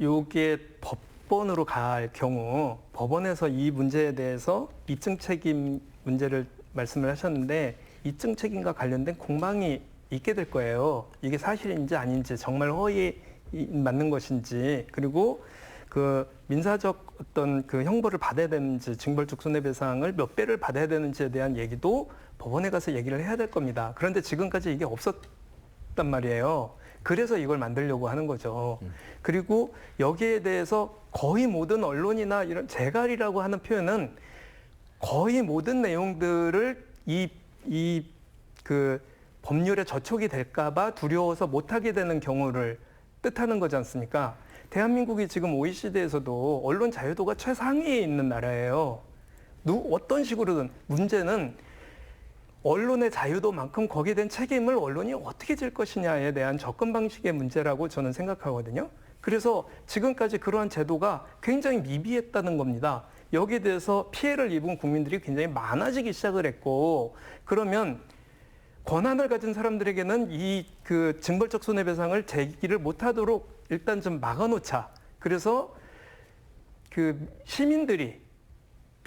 요게 법원으로 갈 경우 법원에서 이 문제에 대해서 입증 책임 문제를 말씀을 하셨는데 입증 책임과 관련된 공방이 있게 될 거예요. 이게 사실인지 아닌지 정말 허위 맞는 것인지 그리고 그 민사적 어떤 그 형벌을 받아야 되는지 징벌적 손해배상을 몇 배를 받아야 되는지에 대한 얘기도 법원에 가서 얘기를 해야 될 겁니다. 그런데 지금까지 이게 없었단 말이에요. 그래서 이걸 만들려고 하는 거죠. 그리고 여기에 대해서 거의 모든 언론이나 이런 재갈이라고 하는 표현은 거의 모든 내용들을 그 법률에 저촉이 될까봐 두려워서 못하게 되는 경우를 뜻하는 거지 않습니까? 대한민국이 지금 OECD에서도 언론 자유도가 최상위에 있는 나라예요. 어떤 식으로든 문제는 언론의 자유도만큼 거기에 대한 책임을 언론이 어떻게 질 것이냐에 대한 접근 방식의 문제라고 저는 생각하거든요. 그래서 지금까지 그러한 제도가 굉장히 미비했다는 겁니다. 여기에 대해서 피해를 입은 국민들이 굉장히 많아지기 시작을 했고 그러면 권한을 가진 사람들에게는 이 그 징벌적 손해배상을 제기를 못하도록 일단 좀 막아놓자. 그래서 그 시민들이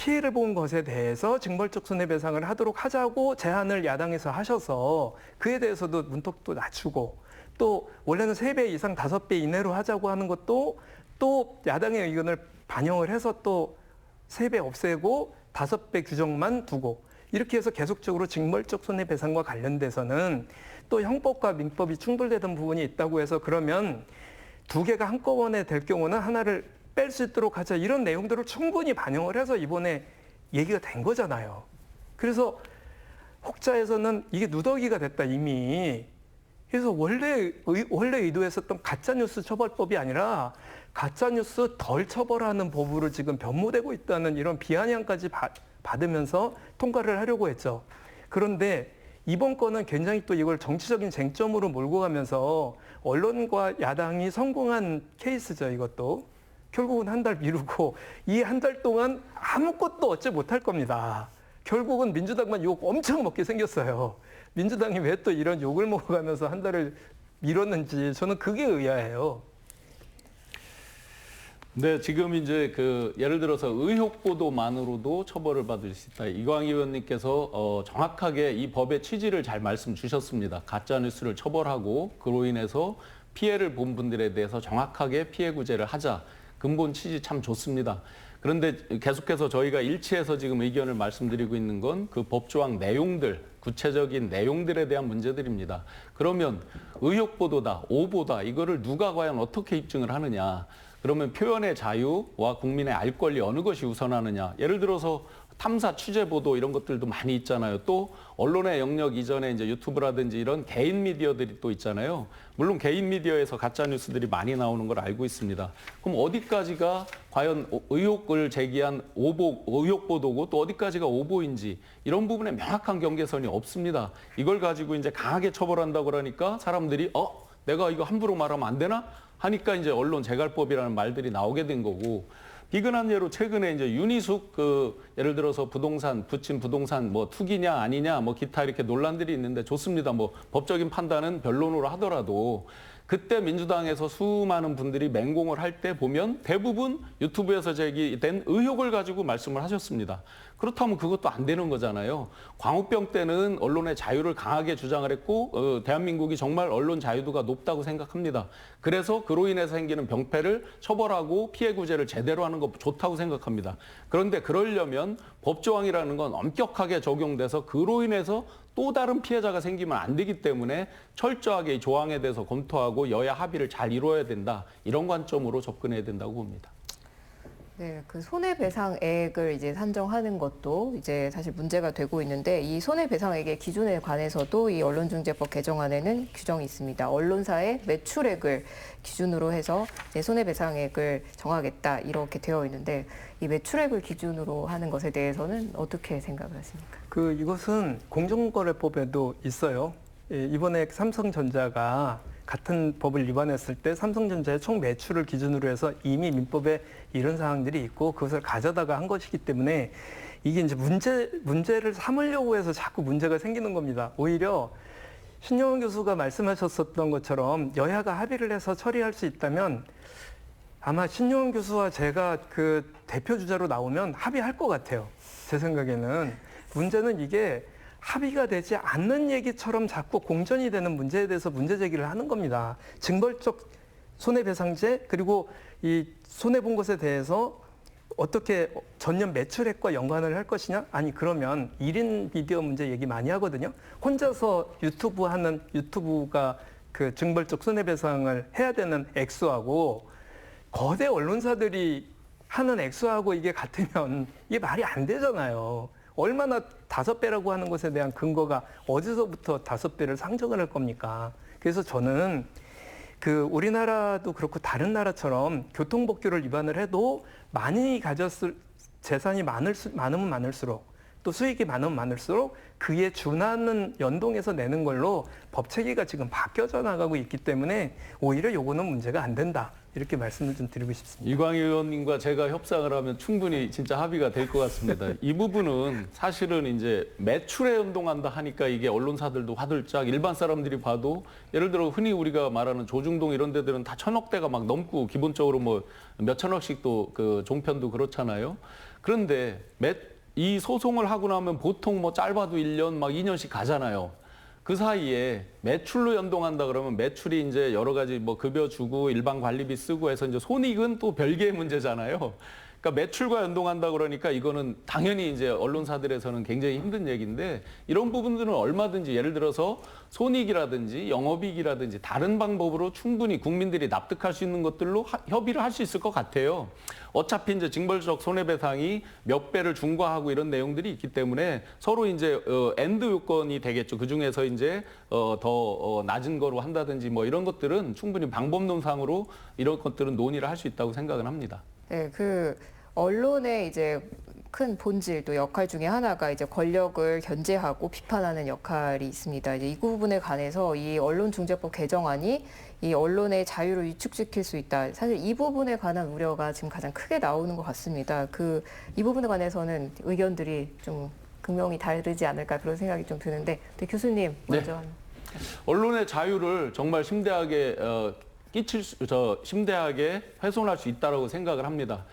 피해를 본 것에 대해서 징벌적 손해배상을 하도록 하자고 제안을 야당에서 하셔서 그에 대해서도 문턱도 낮추고 또 원래는 3배 이상 5배 이내로 하자고 하는 것도 또 야당의 의견을 반영을 해서 또 3배 없애고 5배 규정만 두고 이렇게 해서 계속적으로 징벌적 손해배상과 관련돼서는 또 형법과 민법이 충돌되던 부분이 있다고 해서 그러면 2개가 한꺼번에 될 경우는 하나를 뺄 수 있도록 하자 이런 내용들을 충분히 반영을 해서 이번에 얘기가 된 거잖아요. 그래서 혹자에서는 이게 누더기가 됐다 이미. 그래서 원래 의도했었던 가짜뉴스 처벌법이 아니라 가짜뉴스 덜 처벌하는 법으로 지금 변모되고 있다는 이런 비아냥까지 받으면서 통과를 하려고 했죠. 그런데 이번 건은 굉장히 또 이걸 정치적인 쟁점으로 몰고 가면서 언론과 야당이 성공한 케이스죠, 이것도. 결국은 한 달 미루고 이 한 달 동안 아무것도 얻지 못할 겁니다. 결국은 민주당만 욕 엄청 먹게 생겼어요. 민주당이 왜 또 이런 욕을 먹어가면서 한 달을 미뤘는지 저는 그게 의아해요. 네, 지금 이제 예를 들어서 의혹 보도만으로도 처벌을 받을 수 있다. 이광희 의원님께서 정확하게 이 법의 취지를 잘 말씀 주셨습니다. 가짜 뉴스를 처벌하고 그로 인해서 피해를 본 분들에 대해서 정확하게 피해 구제를 하자. 근본 취지 참 좋습니다. 그런데 계속해서 저희가 일치해서 지금 의견을 말씀드리고 있는 건 그 법조항 내용들, 구체적인 내용들에 대한 문제들입니다. 그러면 의혹 보도다, 오보다 이거를 누가 과연 어떻게 입증을 하느냐. 그러면 표현의 자유와 국민의 알 권리 어느 것이 우선하느냐. 예를 들어서 탐사, 취재 보도 이런 것들도 많이 있잖아요. 또 언론의 영역 이전에 이제 유튜브라든지 이런 개인 미디어들이 또 있잖아요. 물론 개인 미디어에서 가짜 뉴스들이 많이 나오는 걸 알고 있습니다. 그럼 어디까지가 과연 의혹을 제기한 의혹 보도고 또 어디까지가 오보인지 이런 부분에 명확한 경계선이 없습니다. 이걸 가지고 이제 강하게 처벌한다고 그러니까 사람들이 내가 이거 함부로 말하면 안 되나? 하니까 이제 언론 재갈법이라는 말들이 나오게 된 거고 비근한 예로 최근에 이제 윤희숙 예를 들어서 부친 부동산 뭐 투기냐 아니냐 뭐 기타 이렇게 논란들이 있는데 좋습니다. 뭐 법적인 판단은 변론으로 하더라도 그때 민주당에서 수많은 분들이 맹공을 할 때 보면 대부분 유튜브에서 제기된 의혹을 가지고 말씀을 하셨습니다. 그렇다면 그것도 안 되는 거잖아요. 광우병 때는 언론의 자유를 강하게 주장을 했고 대한민국이 정말 언론 자유도가 높다고 생각합니다. 그래서 그로 인해서 생기는 병폐를 처벌하고 피해 구제를 제대로 하는 거 좋다고 생각합니다. 그런데 그러려면 법조항이라는 건 엄격하게 적용돼서 그로 인해서 또 다른 피해자가 생기면 안 되기 때문에 철저하게 이 조항에 대해서 검토하고 여야 합의를 잘 이루어야 된다. 이런 관점으로 접근해야 된다고 봅니다. 네, 그 손해배상액을 이제 산정하는 것도 이제 사실 문제가 되고 있는데 이 손해배상액의 기준에 관해서도 이 언론중재법 개정안에는 규정이 있습니다. 언론사의 매출액을 기준으로 해서 이제 손해배상액을 정하겠다 이렇게 되어 있는데 이 매출액을 기준으로 하는 것에 대해서는 어떻게 생각을 하십니까? 이것은 공정거래법에도 있어요. 이번에 삼성전자가 같은 법을 위반했을 때 삼성전자의 총 매출을 기준으로 해서 이미 민법에 이런 사항들이 있고 그것을 가져다가 한 것이기 때문에 이게 이제 문제를 삼으려고 해서 자꾸 문제가 생기는 겁니다. 오히려 신용원 교수가 말씀하셨었던 것처럼 여야가 합의를 해서 처리할 수 있다면 아마 신용원 교수와 제가 그 대표 주자로 나오면 합의할 것 같아요. 제 생각에는. 문제는 이게 합의가 되지 않는 얘기처럼 자꾸 공전이 되는 문제에 대해서 문제 제기를 하는 겁니다. 징벌적 손해배상제 그리고 이 손해본 것에 대해서 어떻게 전년 매출액과 연관을 할 것이냐? 아니 그러면 1인 미디어 문제 얘기 많이 하거든요. 혼자서 유튜브가 그 징벌적 손해배상을 해야 되는 액수하고 거대 언론사들이 하는 액수하고 이게 같으면 이게 말이 안 되잖아요. 얼마나 5배라고 하는 것에 대한 근거가 어디서부터 5배를 상정을 할 겁니까? 그래서 저는 우리나라도 그렇고 다른 나라처럼 교통법규를 위반을 해도 많이 가졌을 재산이 많으면 많을수록 또 수익이 많으면 많을수록 그에 준하는 연동해서 내는 걸로 법 체계가 지금 바뀌어져 나가고 있기 때문에 오히려 요거는 문제가 안 된다. 이렇게 말씀을 좀 드리고 싶습니다. 이광희 의원님과 제가 협상을 하면 충분히 진짜 합의가 될 것 같습니다. 이 부분은 사실은 이제 매출에 연동한다 하니까 이게 언론사들도 화들짝 일반 사람들이 봐도 예를 들어 흔히 우리가 말하는 조중동 이런 데들은 다 1,000억대가 막 넘고 기본적으로 뭐 몇천억씩도 그 종편도 그렇잖아요. 그런데 이 소송을 하고 나면 보통 뭐 짧아도 1년 막 2년씩 가잖아요. 그 사이에 매출로 연동한다 그러면 매출이 이제 여러 가지 뭐 급여 주고 일반 관리비 쓰고 해서 이제 손익은 또 별개의 문제잖아요. 그러니까 매출과 연동한다 그러니까 이거는 당연히 이제 언론사들에서는 굉장히 힘든 얘기인데 이런 부분들은 얼마든지 예를 들어서 손익이라든지 영업이익이라든지 다른 방법으로 충분히 국민들이 납득할 수 있는 것들로 협의를 할 수 있을 것 같아요. 어차피 이제 징벌적 손해배상이 몇 배를 중과하고 이런 내용들이 있기 때문에 서로 이제 엔드 요건이 되겠죠. 그 중에서 이제 더 낮은 거로 한다든지 뭐 이런 것들은 충분히 방법론상으로 이런 것들은 논의를 할 수 있다고 생각은 합니다. 네, 그 언론의 이제 큰 본질 또 역할 중에 하나가 이제 권력을 견제하고 비판하는 역할이 있습니다. 이제 이 부분에 관해서 이 언론중재법 개정안이 이 언론의 자유를 위축시킬 수 있다. 사실 이 부분에 관한 우려가 지금 가장 크게 나오는 것 같습니다. 이 부분에 관해서는 의견들이 좀 극명히 다르지 않을까 그런 생각이 좀 드는데, 네, 교수님 먼저. 네. 언론의 자유를 정말 심대하게 심대하게 훼손할 수 있다라고 생각을 합니다.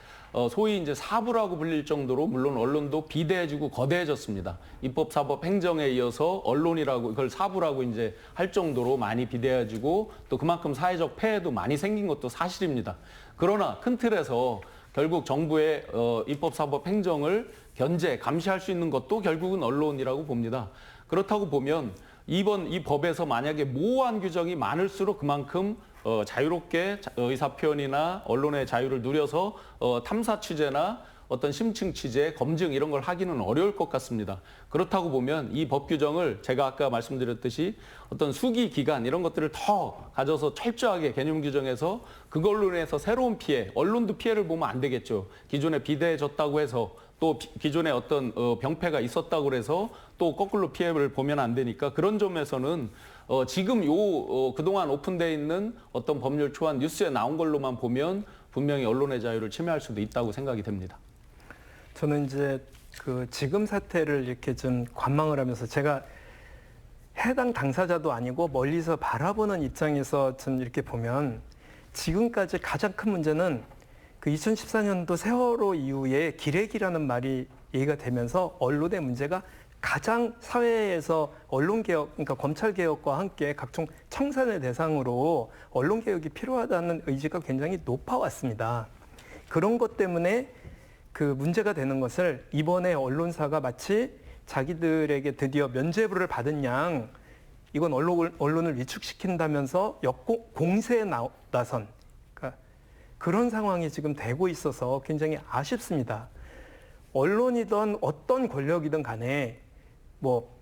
소위 이제 사부라고 불릴 정도로 물론 언론도 비대해지고 거대해졌습니다. 입법, 사법, 행정에 이어서 언론이라고 이걸 사부라고 이제 할 정도로 많이 비대해지고 또 그만큼 사회적 폐해도 많이 생긴 것도 사실입니다. 그러나 큰 틀에서 결국 정부의 입법, 사법, 행정을 견제, 감시할 수 있는 것도 결국은 언론이라고 봅니다. 그렇다고 보면 이번 이 법에서 만약에 모호한 규정이 많을수록 그만큼 자유롭게 의사표현이나 언론의 자유를 누려서 탐사 취재나 어떤 심층 취재, 검증 이런 걸 하기는 어려울 것 같습니다. 그렇다고 보면 이 법 규정을 제가 아까 말씀드렸듯이 어떤 수기 기간 이런 것들을 더 가져서 철저하게 개념 규정해서 그걸로 인해서 새로운 피해, 언론도 피해를 보면 안 되겠죠. 기존에 비대해졌다고 해서 또 기존에 어떤 병폐가 있었다고 해서 또 거꾸로 피해를 보면 안 되니까 그런 점에서는 지금 그동안 오픈되어 있는 어떤 법률 초안 뉴스에 나온 걸로만 보면 분명히 언론의 자유를 침해할 수도 있다고 생각이 됩니다. 저는 이제 그 지금 사태를 이렇게 좀 관망을 하면서 제가 해당 당사자도 아니고 멀리서 바라보는 입장에서 좀 이렇게 보면 지금까지 가장 큰 문제는 그 2014년도 세월호 이후에 기레기라는 말이 얘기가 되면서 언론의 문제가 가장 사회에서 언론개혁, 그러니까 검찰개혁과 함께 각종 청산의 대상으로 언론개혁이 필요하다는 의지가 굉장히 높아왔습니다. 그런 것 때문에 그 문제가 되는 것을 이번에 언론사가 마치 자기들에게 드디어 면죄부를 받은 양 이건 언론을 위축시킨다면서 공세에 나선 그러니까 그런 상황이 지금 되고 있어서 굉장히 아쉽습니다. 언론이든 어떤 권력이든 간에 뭐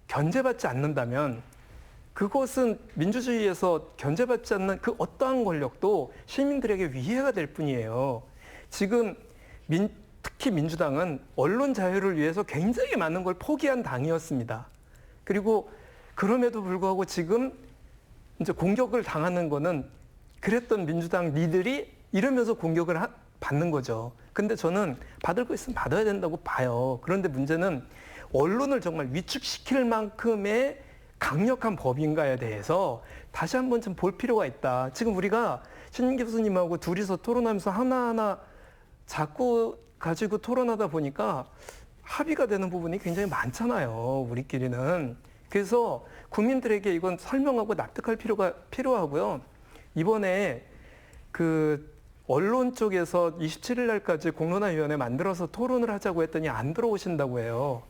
견제받지 않는다면 그것은 민주주의에서 견제받지 않는 그 어떠한 권력도 시민들에게 위해가 될 뿐이에요. 지금 특히 민주당은 언론 자유를 위해서 굉장히 많은 걸 포기한 당이었습니다. 그리고 그럼에도 불구하고 지금 이제 공격을 당하는 거는 그랬던 민주당 리들이 이러면서 공격을 받는 거죠. 근데 저는 받을 거 있으면 받아야 된다고 봐요. 그런데 문제는 언론을 정말 위축시킬 만큼의 강력한 법인가에 대해서 다시 한번 좀 볼 필요가 있다. 지금 우리가 신 교수님하고 둘이서 토론하면서 하나하나 자꾸 가지고 토론하다 보니까 합의가 되는 부분이 굉장히 많잖아요. 우리끼리는. 그래서 국민들에게 이건 설명하고 납득할 필요가 필요하고요. 이번에 그 언론 쪽에서 27일 날까지 공론화위원회 만들어서 토론을 하자고 했더니 안 들어오신다고 해요.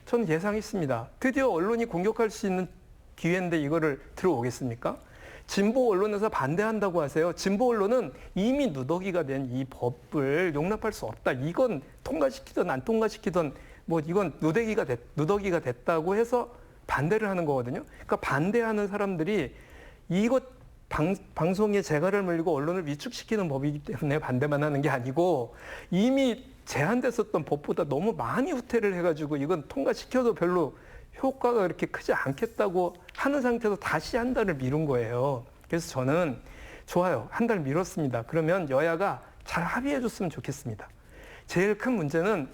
전 예상했습니다. 드디어 언론이 공격할 수 있는 기회인데 이거를 들어오겠습니까? 진보 언론에서 반대한다고 하세요. 진보 언론은 이미 누더기가 된 이 법을 용납할 수 없다. 이건 통과시키든 안 통과시키든 뭐 이건 누더기가 됐다고 해서 반대를 하는 거거든요. 그러니까 반대하는 사람들이 이것 방송에 재갈을 물리고 언론을 위축시키는 법이기 때문에 반대만 하는 게 아니고 이미 제한됐었던 법보다 너무 많이 후퇴를 해가지고 이건 통과시켜도 별로 효과가 그렇게 크지 않겠다고 하는 상태에서 다시 한 달을 미룬 거예요. 그래서 저는 좋아요. 한 달 미뤘습니다. 그러면 여야가 잘 합의해 줬으면 좋겠습니다. 제일 큰 문제는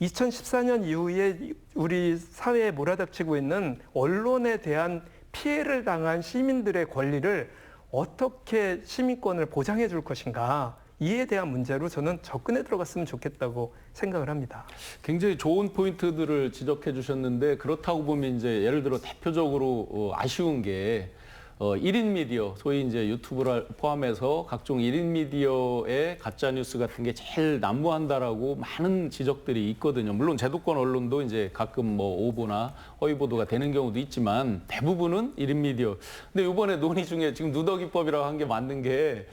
2014년 이후에 우리 사회에 몰아닥치고 있는 언론에 대한 피해를 당한 시민들의 권리를 어떻게 시민권을 보장해 줄 것인가, 이에 대한 문제로 저는 접근해 들어갔으면 좋겠다고 생각을 합니다. 굉장히 좋은 포인트들을 지적해 주셨는데, 그렇다고 보면 이제 예를 들어 대표적으로 아쉬운 게 1인 미디어, 소위 이제 유튜브를 포함해서 각종 1인 미디어의 가짜 뉴스 같은 게 제일 난무한다라고 많은 지적들이 있거든요. 물론 제도권 언론도 이제 가끔 뭐 오보나 허위 보도가 되는 경우도 있지만 대부분은 1인 미디어. 근데 이번에 논의 중에 지금 누더기법이라고 한 게 맞는 게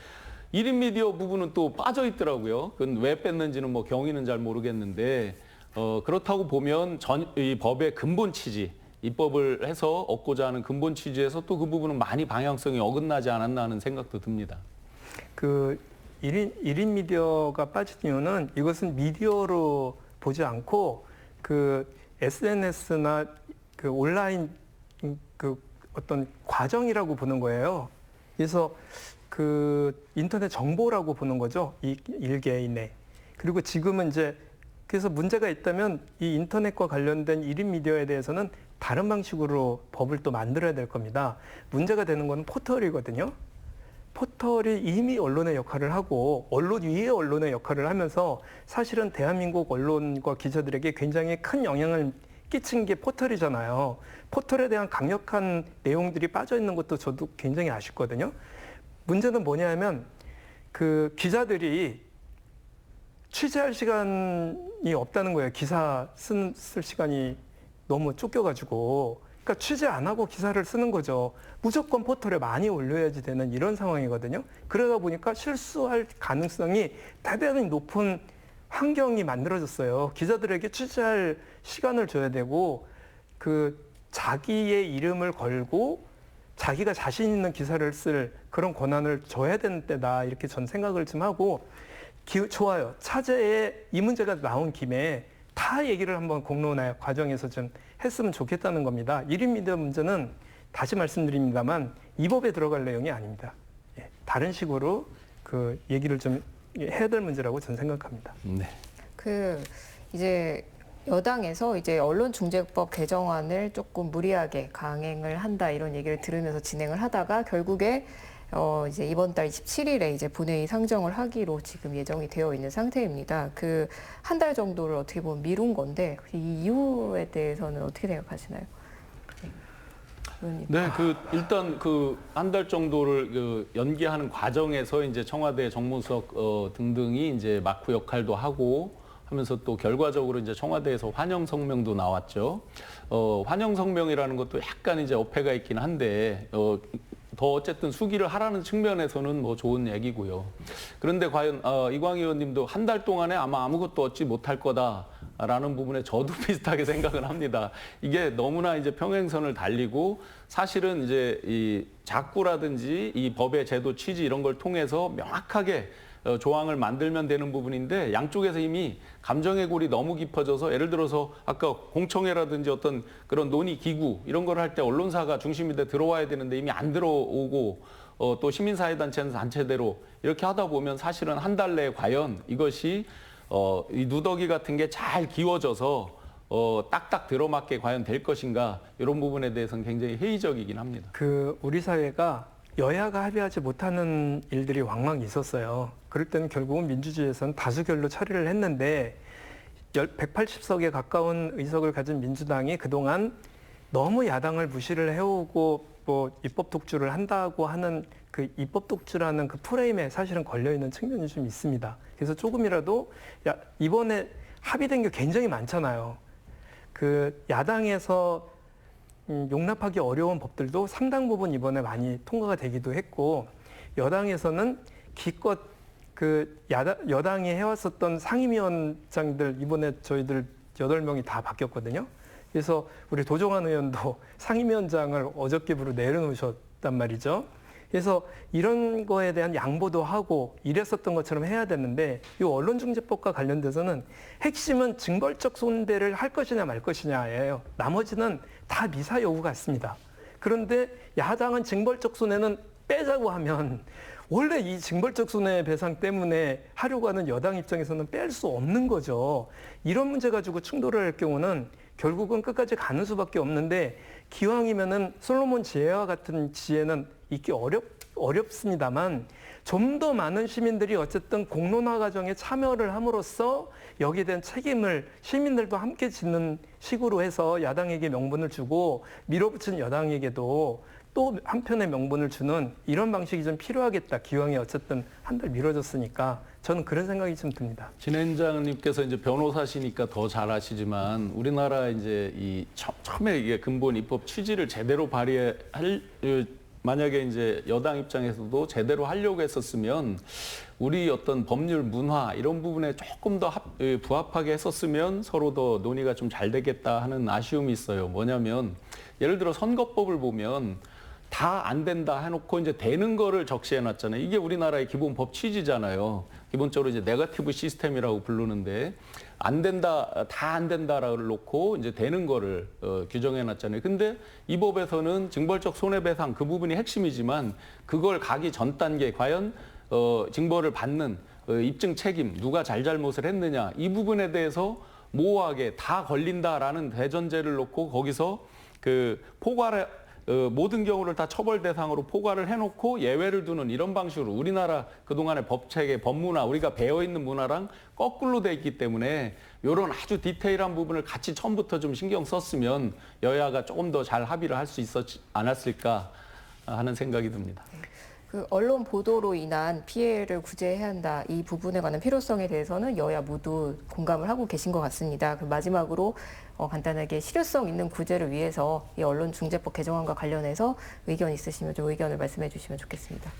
1인 미디어 부분은 또 빠져 있더라고요. 그건 왜 뺐는지는 뭐 경위는 잘 모르겠는데, 그렇다고 보면 이 법의 근본 취지, 입법을 해서 얻고자 하는 근본 취지에서 또 그 부분은 많이 방향성이 어긋나지 않았나 하는 생각도 듭니다. 그 1인 미디어가 빠진 이유는 이것은 미디어로 보지 않고 그 SNS나 그 온라인 그 어떤 과정이라고 보는 거예요. 그래서 그 인터넷 정보라고 보는 거죠. 이 일개인의. 그리고 지금은 이제 그래서 문제가 있다면 이 인터넷과 관련된 1인 미디어에 대해서는 다른 방식으로 법을 또 만들어야 될 겁니다. 문제가 되는 건 포털이거든요. 포털이 이미 언론의 역할을 하고 언론 위의 언론의 역할을 하면서 사실은 대한민국 언론과 기자들에게 굉장히 큰 영향을 끼친 게 포털이잖아요. 포털에 대한 강력한 내용들이 빠져 있는 것도 저도 굉장히 아쉽거든요. 문제는 뭐냐면 그 기자들이 취재할 시간이 없다는 거예요. 기사 쓸 시간이 너무 쫓겨가지고. 그러니까 취재 안 하고 기사를 쓰는 거죠. 무조건 포털에 많이 올려야지 되는 이런 상황이거든요. 그러다 보니까 실수할 가능성이 대단히 높은 환경이 만들어졌어요. 기자들에게 취재할 시간을 줘야 되고, 그 자기의 이름을 걸고 자기가 자신 있는 기사를 쓸 그런 권한을 줘야 되는 때다. 이렇게 전 생각을 좀 하고, 좋아요. 차제에 이 문제가 나온 김에 다 얘기를 한번 공론화 과정에서 좀 했으면 좋겠다는 겁니다. 1인 미디어 문제는 다시 말씀드립니다만 이 법에 들어갈 내용이 아닙니다. 예, 다른 식으로 그 얘기를 좀 해야 될 문제라고 저는 생각합니다. 네. 그 이제 여당에서 이제 언론중재법 개정안을 조금 무리하게 강행을 한다 이런 얘기를 들으면서 진행을 하다가 결국에 이제 이번 달 27일에 이제 본회의 상정을 하기로 지금 예정이 되어 있는 상태입니다. 그 한 달 정도를 어떻게 보면 미룬 건데 이 이유에 대해서는 어떻게 생각하시나요? 네, 일단 한 달 정도를 연기하는 과정에서 이제 청와대 정무수석 등등이 이제 막후 역할도 하고 하면서 또 결과적으로 이제 청와대에서 환영 성명도 나왔죠. 환영 성명이라는 것도 약간 이제 어폐가 있긴 한데 더 어쨌든 수기를 하라는 측면에서는 뭐 좋은 얘기고요. 그런데 과연 이광희 의원님도 한 달 동안에 아마 아무것도 얻지 못할 거다라는 부분에 저도 비슷하게 생각을 합니다. 이게 너무나 이제 평행선을 달리고 사실은 이제 이 작구라든지 이 법의 제도 취지 이런 걸 통해서 명확하게 조항을 만들면 되는 부분인데 양쪽에서 이미 감정의 골이 너무 깊어져서 예를 들어서 아까 공청회라든지 어떤 그런 논의 기구 이런 걸 할 때 언론사가 중심이 돼 들어와야 되는데 이미 안 들어오고 또 시민사회단체는 단체대로 이렇게 하다 보면 사실은 한 달 내에 과연 이것이 이 누더기 같은 게 잘 기워져서 딱딱 들어맞게 과연 될 것인가 이런 부분에 대해서는 굉장히 회의적이긴 합니다. 우리 사회가 여야가 합의하지 못하는 일들이 왕왕 있었어요. 그럴 때는 결국은 민주주의에서는 다수결로 처리를 했는데 180석에 가까운 의석을 가진 민주당이 그동안 너무 야당을 무시를 해오고 뭐 입법 독주를 한다고 하는 그 입법 독주라는 그 프레임에 사실은 걸려있는 측면이 좀 있습니다. 그래서 조금이라도 이번에 합의된 게 굉장히 많잖아요. 그 야당에서 용납하기 어려운 법들도 상당 부분 이번에 많이 통과가 되기도 했고 여당에서는 기껏 그 여당이 해왔었던 상임위원장들 이번에 저희들 8명이 다 바뀌었거든요. 그래서 우리 도종환 의원도 상임위원장을 어저께부로 내려놓으셨단 말이죠. 그래서 이런 거에 대한 양보도 하고 이랬었던 것처럼 해야 되는데 이 언론중재법과 관련돼서는 핵심은 징벌적 손대를 할 것이냐 말 것이냐예요. 나머지는 다 미사 여부 같습니다. 그런데 야당은 징벌적 손해는 빼자고 하면 원래 이 징벌적 손해배상 때문에 하려고 하는 여당 입장에서는 뺄 수 없는 거죠. 이런 문제 가지고 충돌을 할 경우는 결국은 끝까지 가는 수밖에 없는데 기왕이면은 솔로몬 지혜와 같은 지혜는 있기 어렵습니다만 좀 더 많은 시민들이 어쨌든 공론화 과정에 참여를 함으로써 여기에 대한 책임을 시민들도 함께 짓는 식으로 해서 야당에게 명분을 주고 밀어붙인 여당에게도 또 한편의 명분을 주는 이런 방식이 좀 필요하겠다. 기왕에 어쨌든 한 달 미뤄졌으니까 저는 그런 생각이 좀 듭니다. 진행자님께서 이제 변호사시니까 더 잘 아시지만 우리나라 이제 이 처음에 이게 근본 입법 취지를 제대로 발휘할 만약에 이제 여당 입장에서도 제대로 하려고 했었으면 우리 어떤 법률 문화 이런 부분에 조금 더 부합하게 했었으면 서로 더 논의가 좀 잘 되겠다 하는 아쉬움이 있어요. 뭐냐면 예를 들어 선거법을 보면 다 안 된다 해놓고 이제 되는 거를 적시해 놨잖아요. 이게 우리나라의 기본 법 취지잖아요. 기본적으로 이제 네거티브 시스템이라고 부르는데 안 된다, 다 안 된다를 놓고 이제 되는 거를 규정해 놨잖아요. 근데 이 법에서는 징벌적 손해배상 그 부분이 핵심이지만 그걸 가기 전 단계 과연 징벌을 받는 입증 책임 누가 잘잘못을 했느냐 이 부분에 대해서 모호하게 다 걸린다라는 대전제를 놓고 거기서 그 포괄 모든 경우를 다 처벌 대상으로 포괄을 해놓고 예외를 두는 이런 방식으로 우리나라 그동안의 법체계, 법문화, 우리가 배어있는 문화랑 거꾸로 돼 있기 때문에 이런 아주 디테일한 부분을 같이 처음부터 좀 신경 썼으면 여야가 조금 더 잘 합의를 할 수 있었지 않았을까 하는 생각이 듭니다. 그 언론 보도로 인한 피해를 구제해야 한다. 이 부분에 관한 필요성에 대해서는 여야 모두 공감을 하고 계신 것 같습니다. 그 마지막으로 간단하게 실효성 있는 구제를 위해서 이 언론중재법 개정안과 관련해서 의견 있으시면 좀 의견을 말씀해 주시면 좋겠습니다.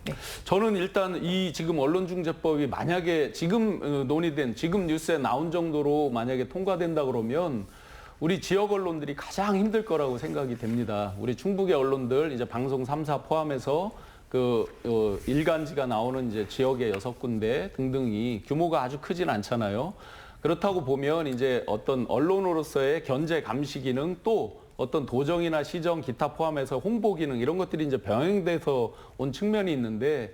네. 저는 일단 이 지금 언론중재법이 만약에 지금 논의된 지금 뉴스에 나온 정도로 만약에 통과된다 그러면 우리 지역 언론들이 가장 힘들 거라고 생각이 됩니다. 우리 충북의 언론들 이제 방송 3사 포함해서 일간지가 나오는 이제 지역의 6군데 등등이 규모가 아주 크진 않잖아요. 그렇다고 보면 이제 어떤 언론으로서의 견제 감시 기능 또 어떤 도정이나 시정 기타 포함해서 홍보 기능 이런 것들이 이제 병행돼서 온 측면이 있는데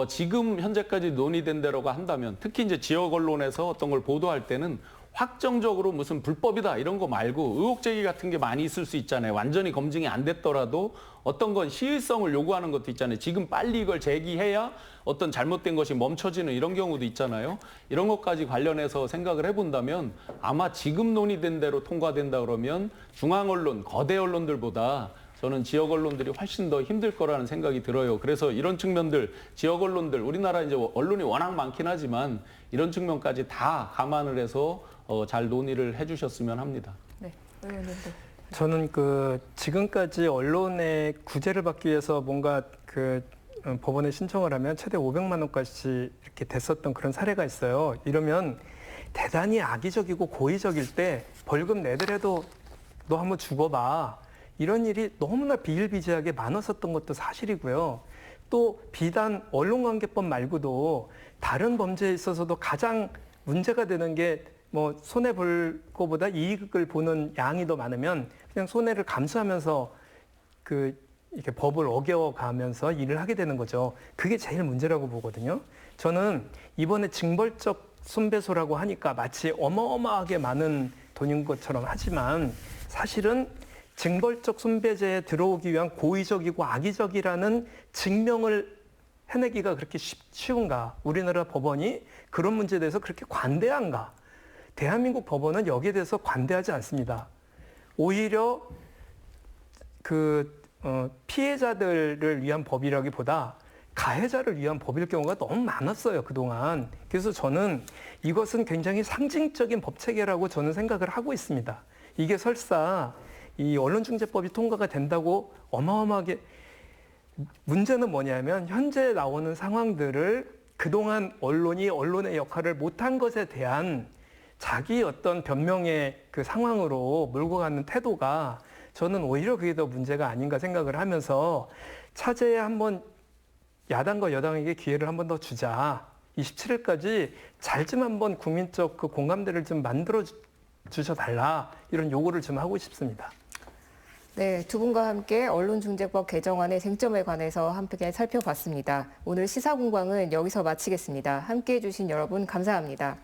지금 현재까지 논의된 대로가 한다면 특히 이제 지역 언론에서 어떤 걸 보도할 때는 확정적으로 무슨 불법이다 이런 거 말고 의혹 제기 같은 게 많이 있을 수 있잖아요. 완전히 검증이 안 됐더라도 어떤 건 시의성을 요구하는 것도 있잖아요. 지금 빨리 이걸 제기해야 어떤 잘못된 것이 멈춰지는 이런 경우도 있잖아요. 이런 것까지 관련해서 생각을 해본다면 아마 지금 논의된 대로 통과된다 그러면 중앙 언론, 거대 언론들보다 저는 지역 언론들이 훨씬 더 힘들 거라는 생각이 들어요. 그래서 이런 측면들, 지역 언론들, 우리나라 이제 언론이 워낙 많긴 하지만 이런 측면까지 다 감안을 해서 잘 논의를 해주셨으면 합니다. 네, 의원님도. 저는 지금까지 언론의 구제를 받기 위해서 뭔가 법원에 신청을 하면 최대 500만 원까지 이렇게 됐었던 그런 사례가 있어요. 이러면 대단히 악의적이고 고의적일 때 벌금 내더라도 너 한번 죽어봐. 이런 일이 너무나 비일비재하게 많았었던 것도 사실이고요. 또 비단 언론관계법 말고도 다른 범죄에 있어서도 가장 문제가 되는 게 뭐 손해 볼 거보다 이익을 보는 양이 더 많으면 그냥 손해를 감수하면서 이렇게 법을 어겨가면서 일을 하게 되는 거죠. 그게 제일 문제라고 보거든요. 저는 이번에 징벌적 손배소라고 하니까 마치 어마어마하게 많은 돈인 것처럼 하지만 사실은 징벌적 손배제에 들어오기 위한 고의적이고 악의적이라는 증명을 해내기가 그렇게 쉬운가? 우리나라 법원이 그런 문제에 대해서 그렇게 관대한가? 대한민국 법원은 여기에 대해서 관대하지 않습니다. 오히려 피해자들을 위한 법이라기보다 가해자를 위한 법일 경우가 너무 많았어요, 그동안. 그래서 저는 이것은 굉장히 상징적인 법 체계라고 저는 생각을 하고 있습니다. 이게 설사 이 언론중재법이 통과가 된다고 어마어마하게 문제는 뭐냐면 현재 나오는 상황들을 그동안 언론이 언론의 역할을 못한 것에 대한 자기 어떤 변명의 그 상황으로 몰고 가는 태도가 저는 오히려 그게 더 문제가 아닌가 생각을 하면서 차제에 한번 야당과 여당에게 기회를 한번 더 주자. 27일까지 잘 좀 한번 국민적 그 공감대를 좀 만들어 주셔달라. 이런 요구를 좀 하고 싶습니다. 네, 두 분과 함께 언론중재법 개정안의 쟁점에 관해서 함께 살펴봤습니다. 오늘 시사공방은 여기서 마치겠습니다. 함께해 주신 여러분 감사합니다.